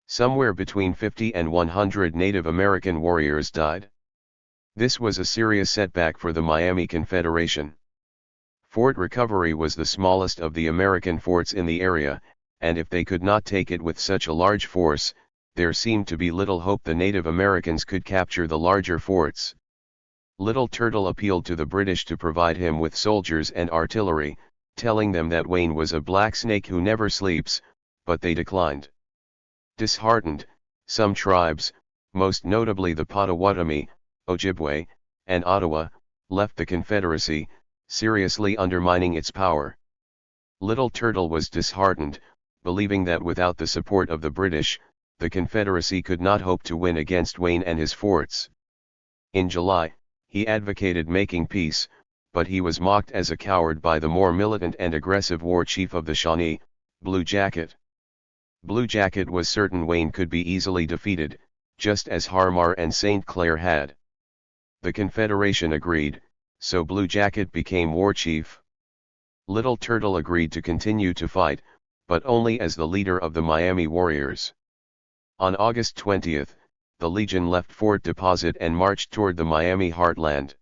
Somewhere between 50 and 100 Native American warriors died. This was a serious setback for the Miami Confederation. Fort Recovery was the smallest of the American forts in the area, and if they could not take it with such a large force, there seemed to be little hope the Native Americans could capture the larger forts. Little Turtle appealed to the British to provide him with soldiers and artillery, telling them that Wayne was a black snake who never sleeps, but they declined. Disheartened, some tribes, most notably the Potawatomi, Ojibwe, and Ottawa, left the Confederacy, seriously undermining its power. Little Turtle was disheartened, believing that without the support of the British, the Confederacy could not hope to win against Wayne and his forts. In July, he advocated making peace, but he was mocked as a coward by the more militant and aggressive war chief of the Shawnee, Blue Jacket. Blue Jacket was certain Wayne could be easily defeated, just as Harmar and St. Clair had. The Confederation agreed, so Blue Jacket became war chief. Little Turtle agreed to continue to fight, but only as the leader of the Miami warriors. On August 20, the Legion left Fort Deposit and marched toward the Miami heartland.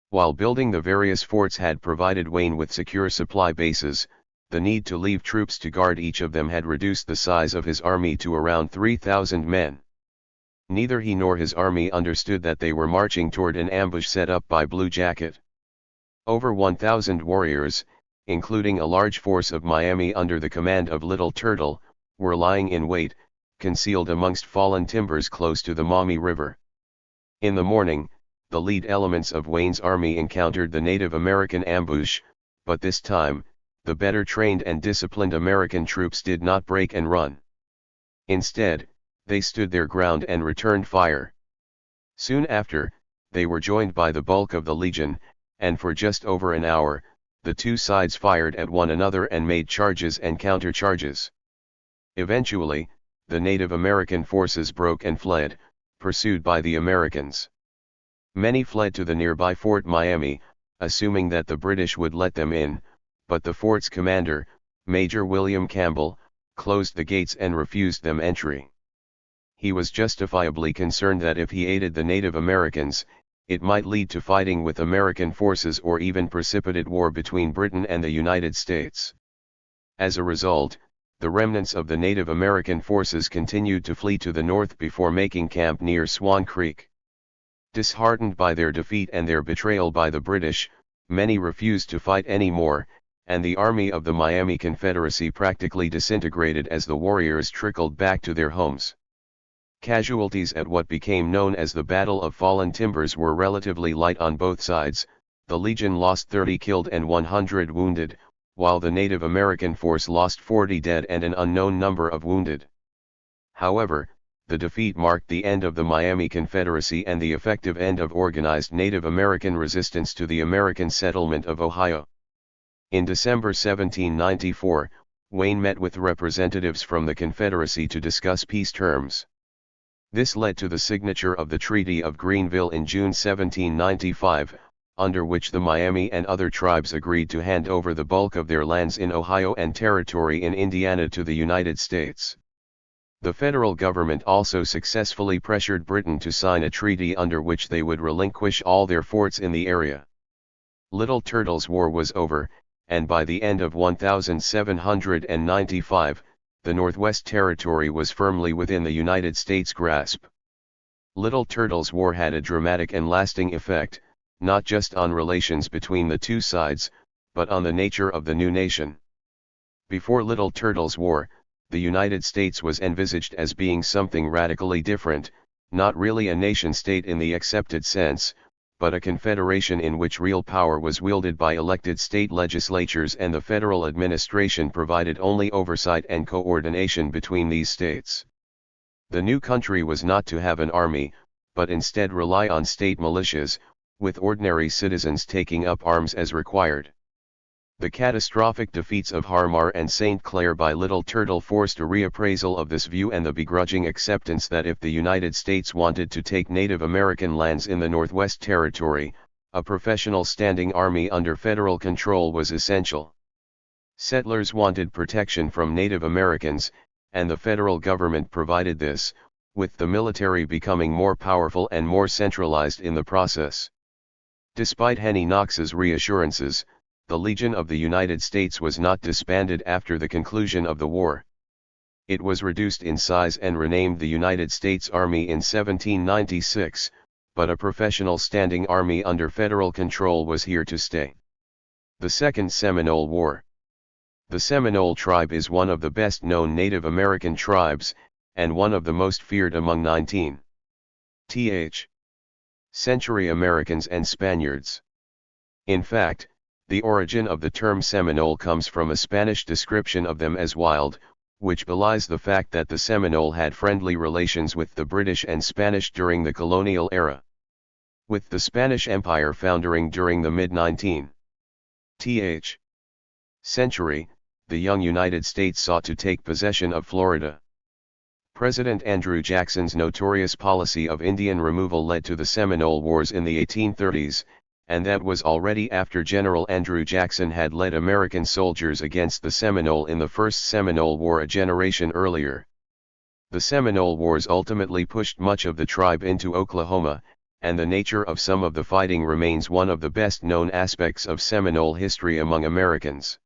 While building the various forts had provided Wayne with secure supply bases, the need to leave troops to guard each of them had reduced the size of his army to around 3,000 men. Neither he nor his army understood that they were marching toward an ambush set up by Blue Jacket. Over 1,000 warriors, including a large force of Miami under the command of Little Turtle, were lying in wait, concealed amongst fallen timbers close to the Maumee River. In the morning, the lead elements of Wayne's army encountered the Native American ambush, but this time, the better trained and disciplined American troops did not break and run. Instead, they stood their ground and returned fire. Soon after, they were joined by the bulk of the Legion, and for just over an hour, the two sides fired at one another and made charges and countercharges. Eventually, the Native American forces broke and fled, pursued by the Americans. Many fled to the nearby Fort Miami, assuming that the British would let them in, but the fort's commander, Major William Campbell, closed the gates and refused them entry. He was justifiably concerned that if he aided the Native Americans, it might lead to fighting with American forces or even precipitate war between Britain and the United States. As a result, the remnants of the Native American forces continued to flee to the north before making camp near Swan Creek. Disheartened by their defeat and their betrayal by the British, many refused to fight anymore, and the army of the Miami Confederacy practically disintegrated as the warriors trickled back to their homes. Casualties at what became known as the Battle of Fallen Timbers were relatively light on both sides. The Legion lost 30 killed and 100 wounded, while the Native American force lost 40 dead and an unknown number of wounded. However, the defeat marked the end of the Miami Confederacy and the effective end of organized Native American resistance to the American settlement of Ohio. In December 1794, Wayne met with representatives from the Confederacy to discuss peace terms. This led to the signature of the Treaty of Greenville in June 1795, under which the Miami and other tribes agreed to hand over the bulk of their lands in Ohio and territory in Indiana to the United States. The federal government also successfully pressured Britain to sign a treaty under which they would relinquish all their forts in the area. Little Turtle's War was over, and by the end of 1795, the Northwest Territory was firmly within the United States' grasp. Little Turtle's War had a dramatic and lasting effect, not just on relations between the two sides, but on the nature of the new nation. Before Little Turtle's War, the United States was envisaged as being something radically different, not really a nation-state in the accepted sense, but a confederation in which real power was wielded by elected state legislatures and the federal administration provided only oversight and coordination between these states. The new country was not to have an army, but instead rely on state militias, with ordinary citizens taking up arms as required. The catastrophic defeats of Harmar and St. Clair by Little Turtle forced a reappraisal of this view and the begrudging acceptance that if the United States wanted to take Native American lands in the Northwest Territory, a professional standing army under federal control was essential. Settlers wanted protection from Native Americans, and the federal government provided this, with the military becoming more powerful and more centralized in the process. Despite Henry Knox's reassurances, the Legion of the United States was not disbanded after the conclusion of the war. It was reduced in size and renamed the United States Army in 1796, but a professional standing army under federal control was here to stay. The Second Seminole War. The Seminole tribe is one of the best-known Native American tribes, and one of the most feared among 19th century Americans and Spaniards. In fact, the origin of the term Seminole comes from a Spanish description of them as wild, which belies the fact that the Seminole had friendly relations with the British and Spanish during the colonial era. With the Spanish Empire foundering during the mid-19th century, the young United States sought to take possession of Florida. President Andrew Jackson's notorious policy of Indian removal led to the Seminole Wars in the 1830s, and that was already after General Andrew Jackson had led American soldiers against the Seminole in the First Seminole War a generation earlier. The Seminole Wars ultimately pushed much of the tribe into Oklahoma, and the nature of some of the fighting remains one of the best-known aspects of Seminole history among Americans.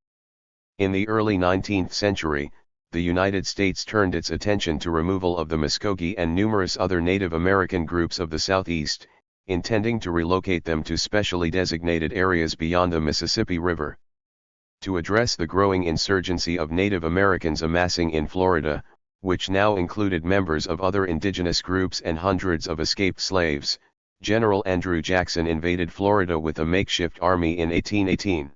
In the early 19th century, the United States turned its attention to removal of the Muskogee and numerous other Native American groups of the Southeast, intending to relocate them to specially designated areas beyond the Mississippi River. To address the growing insurgency of Native Americans amassing in Florida, which now included members of other indigenous groups and hundreds of escaped slaves, General Andrew Jackson invaded Florida with a makeshift army in 1818.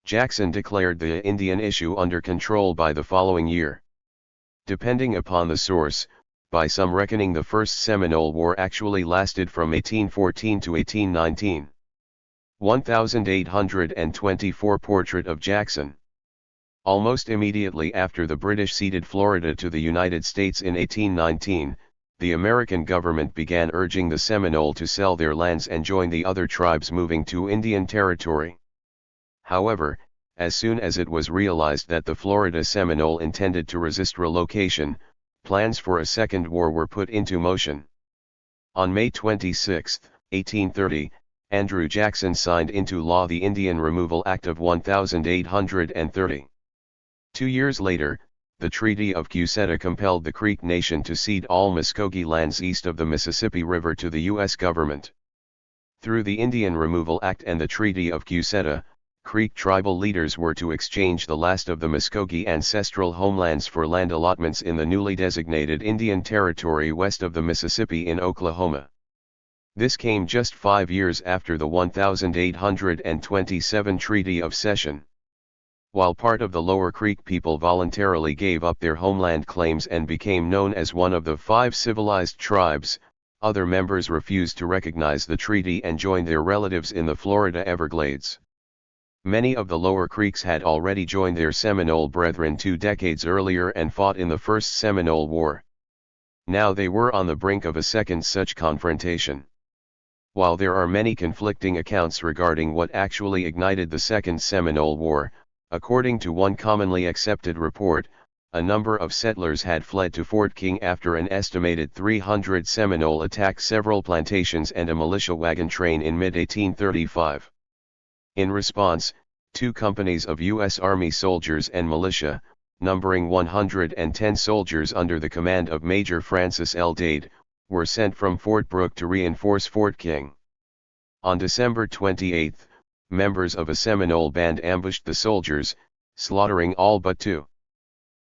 Jackson declared the Indian issue under control by the following year. Depending upon the source, by some reckoning the First Seminole War actually lasted from 1814 to 1819. 1824 Portrait of Jackson. Almost immediately after the British ceded Florida to the United States in 1819, the American government began urging the Seminole to sell their lands and join the other tribes moving to Indian Territory. However, As soon as it was realized that the Florida Seminole intended to resist relocation, plans for a second war were put into motion. On May 26, 1830, Andrew Jackson signed into law the Indian Removal Act of 1830. 2 years later, the Treaty of Cusseta compelled the Creek Nation to cede all Muskogee lands east of the Mississippi River to the U.S. government. Through the Indian Removal Act and the Treaty of Cusseta, Creek tribal leaders were to exchange the last of the Muskogee ancestral homelands for land allotments in the newly designated Indian Territory west of the Mississippi in Oklahoma. This came just 5 years after the 1827 Treaty of Cession. While part of the Lower Creek people voluntarily gave up their homeland claims and became known as one of the 5 civilized tribes, other members refused to recognize the treaty and joined their relatives in the Florida Everglades. Many of the Lower Creeks had already joined their Seminole brethren 2 decades earlier and fought in the First Seminole War. Now they were on the brink of a second such confrontation. While there are many conflicting accounts regarding what actually ignited the Second Seminole War, according to one commonly accepted report, a number of settlers had fled to Fort King after an estimated 300 Seminole attacked several plantations and a militia wagon train in mid-1835. In response, 2 companies of U.S. Army soldiers and militia, numbering 110 soldiers under the command of Major Francis L. Dade, were sent from Fort Brooke to reinforce Fort King. On December 28, members of a Seminole band ambushed the soldiers, slaughtering all but 2.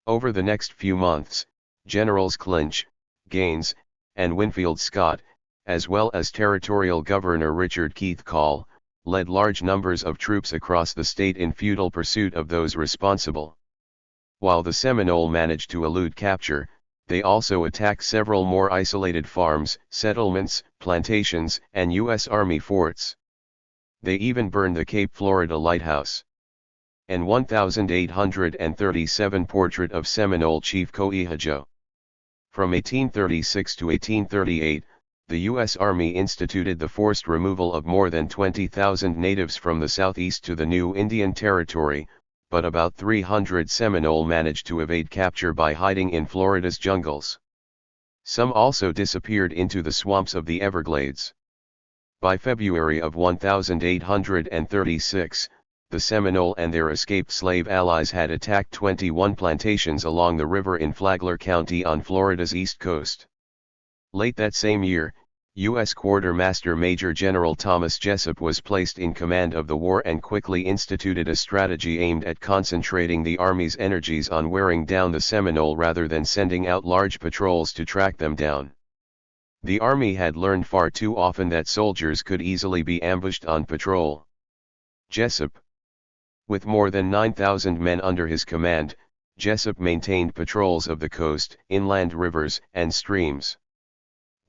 Over the next few months, Generals Clinch, Gaines, and Winfield Scott, as well as Territorial Governor Richard Keith Call, led large numbers of troops across the state in futile pursuit of those responsible. While the Seminole managed to elude capture, they also attacked several more isolated farms, settlements, plantations, and U.S. Army forts. They even burned the Cape Florida Lighthouse. An 1837 portrait of Seminole Chief Coihajo. From 1836 to 1838, the U.S. Army instituted the forced removal of more than 20,000 natives from the southeast to the new Indian Territory, but about 300 Seminole managed to evade capture by hiding in Florida's jungles. Some also disappeared into the swamps of the Everglades. By February of 1836, the Seminole and their escaped slave allies had attacked 21 plantations along the river in Flagler County on Florida's east coast. Late that same year, U.S. Quartermaster Major General Thomas Jessup was placed in command of the war and quickly instituted a strategy aimed at concentrating the Army's energies on wearing down the Seminole rather than sending out large patrols to track them down. The Army had learned far too often that soldiers could easily be ambushed on patrol. Jessup, with more than 9,000 men under his command, Jessup maintained patrols of the coast, inland rivers, and streams.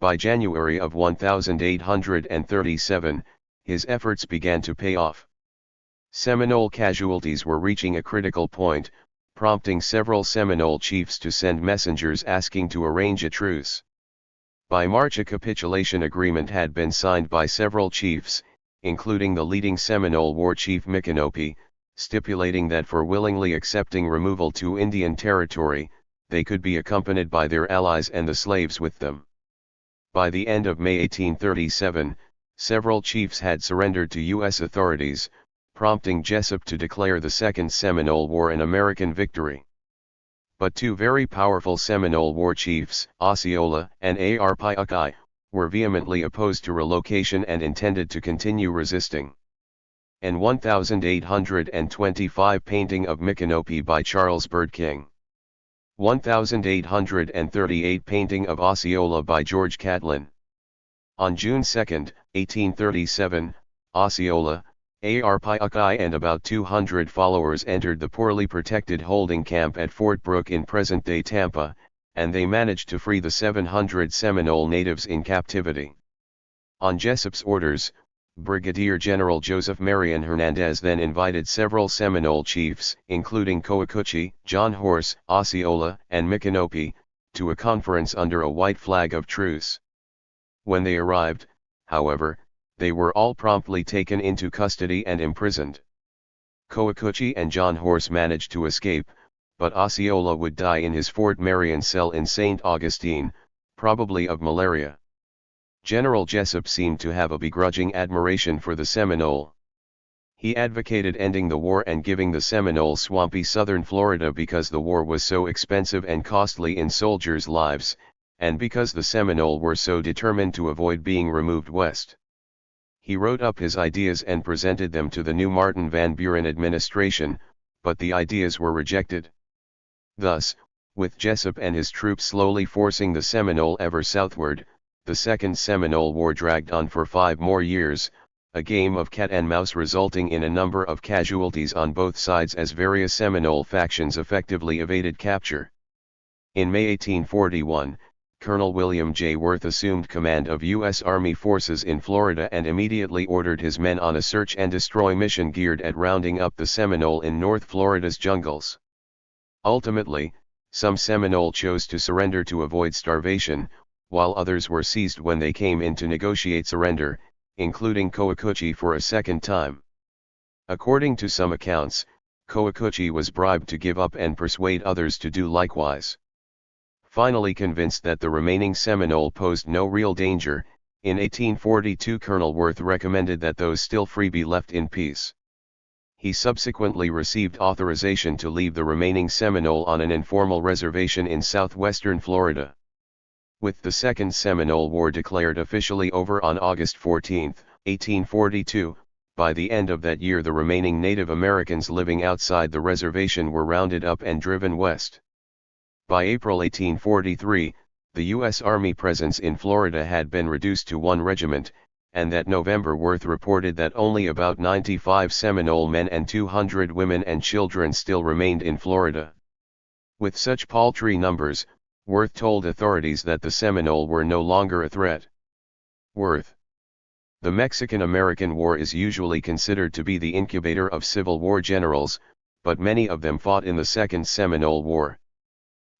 By January of 1837, his efforts began to pay off. Seminole casualties were reaching a critical point, prompting several Seminole chiefs to send messengers asking to arrange a truce. By March, a capitulation agreement had been signed by several chiefs, including the leading Seminole war chief Micanopy, stipulating that for willingly accepting removal to Indian Territory, they could be accompanied by their allies and the slaves with them. By the end of May 1837, several chiefs had surrendered to U.S. authorities, prompting Jessup to declare the Second Seminole War an American victory. But 2 very powerful Seminole war chiefs, Osceola and Arpaiokai, were vehemently opposed to relocation and intended to continue resisting. An 1825 painting of Micanopy by Charles Bird King. 1838 painting of Osceola by George Catlin. On June 2, 1837, Osceola, Arpaiokai and about 200 followers entered the poorly protected holding camp at Fort Brooke in present-day Tampa, and they managed to free the 700 Seminole natives in captivity. On Jessup's orders, Brigadier General Joseph Marion Hernandez then invited several Seminole chiefs, including Coacuchi, John Horse, Osceola, and Micanopy, to a conference under a white flag of truce. When they arrived, however, they were all promptly taken into custody and imprisoned. Coacucci and John Horse managed to escape, but Osceola would die in his Fort Marion cell in St. Augustine, probably of malaria. General Jessup seemed to have a begrudging admiration for the Seminole. He advocated ending the war and giving the Seminole swampy southern Florida because the war was so expensive and costly in soldiers' lives, and because the Seminole were so determined to avoid being removed west. He wrote up his ideas and presented them to the new Martin Van Buren administration, but the ideas were rejected. Thus, with Jessup and his troops slowly forcing the Seminole ever southward, the Second Seminole War dragged on for 5 more years, a game of cat and mouse resulting in a number of casualties on both sides as various Seminole factions effectively evaded capture. In May 1841, Colonel William J. Worth assumed command of U.S. Army forces in Florida and immediately ordered his men on a search and destroy mission geared at rounding up the Seminole in North Florida's jungles. Ultimately, some Seminole chose to surrender to avoid starvation, while others were seized when they came in to negotiate surrender, including Coacucci for a second time. According to some accounts, Coacucci was bribed to give up and persuade others to do likewise. Finally convinced that the remaining Seminole posed no real danger, in 1842 Colonel Worth recommended that those still free be left in peace. He subsequently received authorization to leave the remaining Seminole on an informal reservation in southwestern Florida. With the Second Seminole War declared officially over on August 14, 1842, by the end of that year the remaining Native Americans living outside the reservation were rounded up and driven west. By April 1843, the U.S. Army presence in Florida had been reduced to 1 regiment, and that November Worth reported that only about 95 Seminole men and 200 women and children still remained in Florida. With such paltry numbers, Worth told authorities that the Seminole were no longer a threat. Worth. The Mexican-American War is usually considered to be the incubator of Civil War generals, but many of them fought in the Second Seminole War.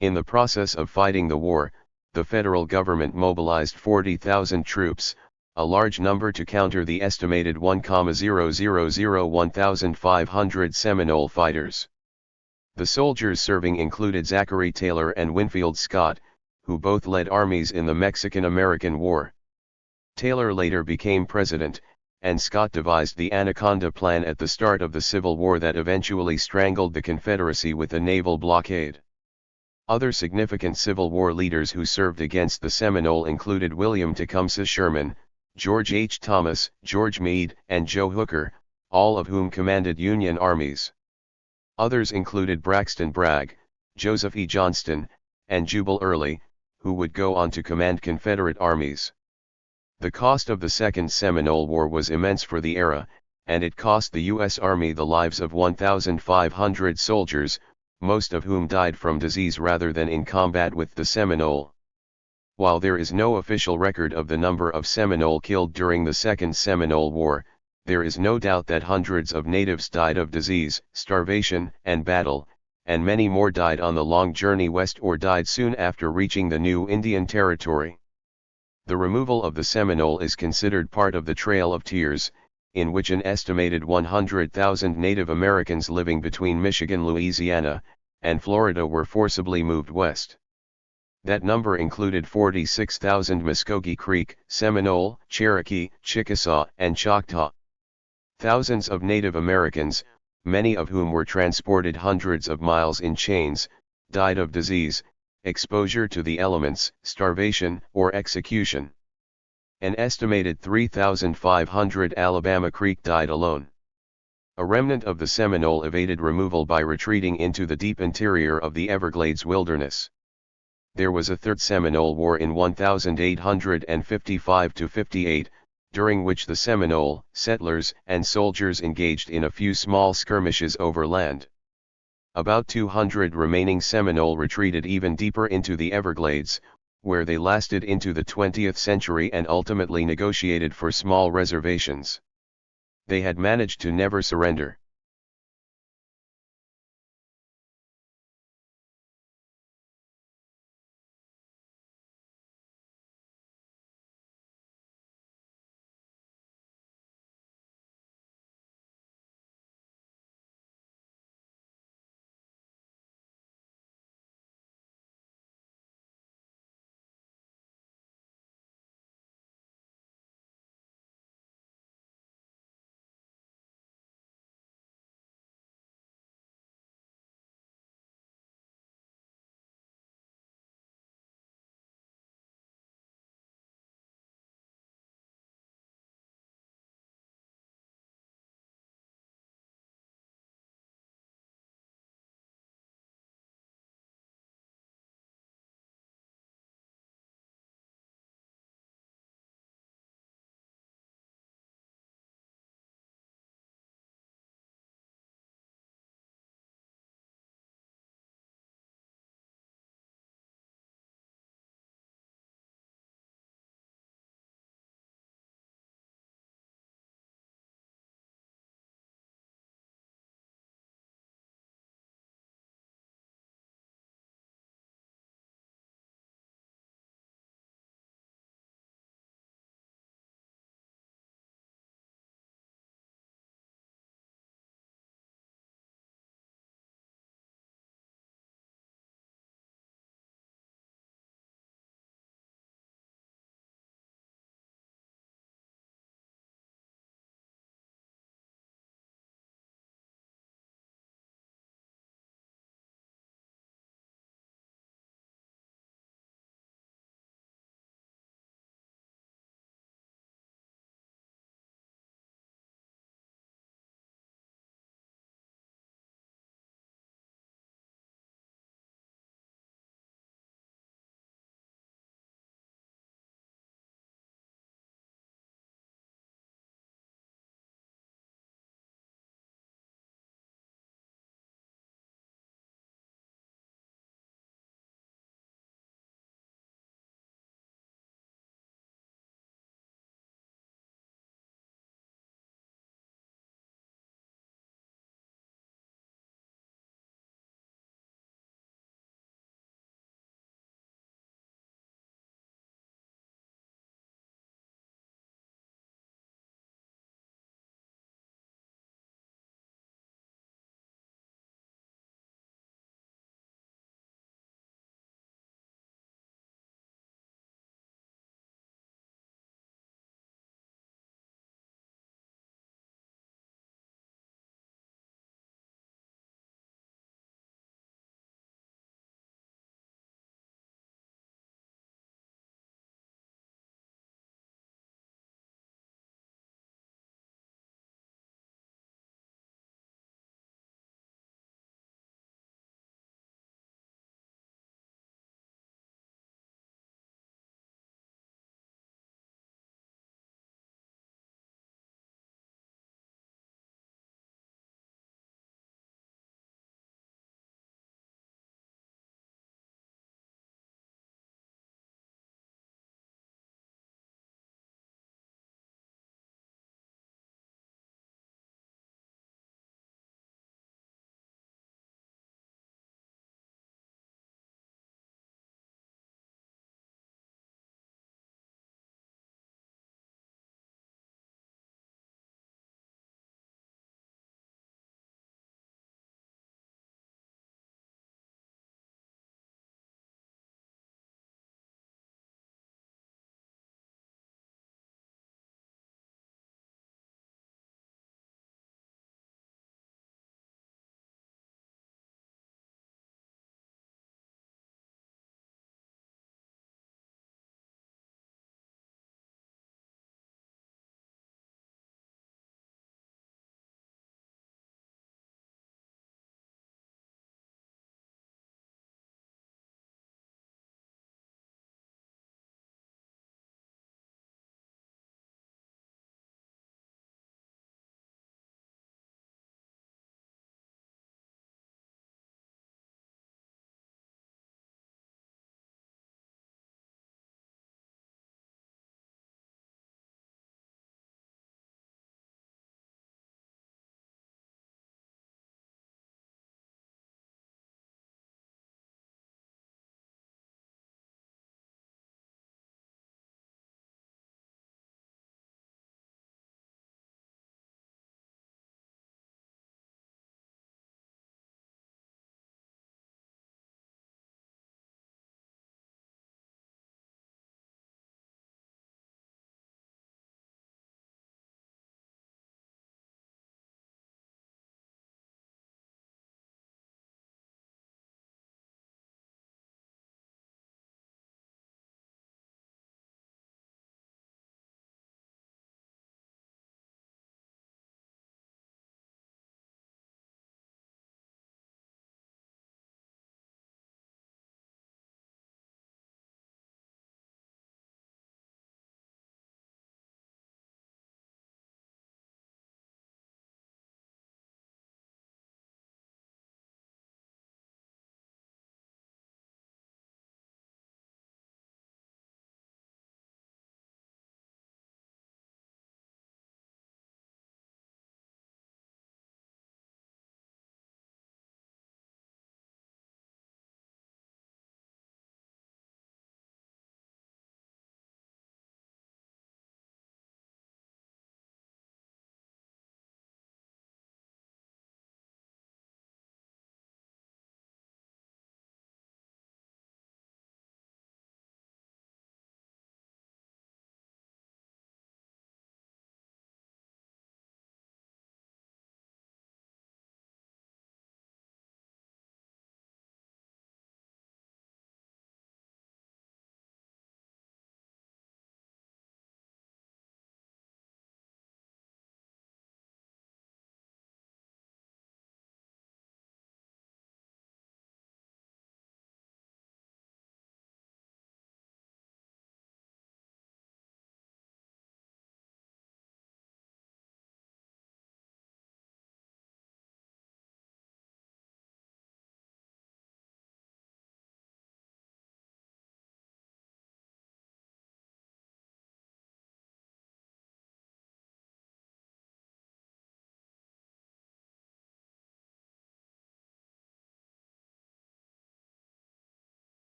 In the process of fighting the war, the federal government mobilized 40,000 troops, a large number to counter the estimated 1,500 Seminole fighters. The soldiers serving included Zachary Taylor and Winfield Scott, who both led armies in the Mexican-American War. Taylor later became president, and Scott devised the Anaconda Plan at the start of the Civil War that eventually strangled the Confederacy with a naval blockade. Other significant Civil War leaders who served against the Seminole included William Tecumseh Sherman, George H. Thomas, George Meade, and Joe Hooker, all of whom commanded Union armies. Others included Braxton Bragg, Joseph E. Johnston, and Jubal Early, who would go on to command Confederate armies. The cost of the Second Seminole War was immense for the era, and it cost the U.S. Army the lives of 1,500 soldiers, most of whom died from disease rather than in combat with the Seminole. While there is no official record of the number of Seminole killed during the Second Seminole War, there is no doubt that hundreds of natives died of disease, starvation, and battle, and many more died on the long journey west or died soon after reaching the new Indian Territory. The removal of the Seminole is considered part of the Trail of Tears, in which an estimated 100,000 Native Americans living between Michigan, Louisiana, and Florida were forcibly moved west. That number included 46,000 Muskogee Creek, Seminole, Cherokee, Chickasaw, and Choctaw. Thousands of Native Americans, many of whom were transported hundreds of miles in chains, died of disease, exposure to the elements, starvation, or execution. An estimated 3,500 Alabama Creek died alone. A remnant of the Seminole evaded removal by retreating into the deep interior of the Everglades wilderness. There was a Third Seminole War in 1855–58, during which the Seminole, settlers, and soldiers engaged in a few small skirmishes over land. About 200 remaining Seminole retreated even deeper into the Everglades, where they lasted into the 20th century and ultimately negotiated for small reservations. They had managed to never surrender.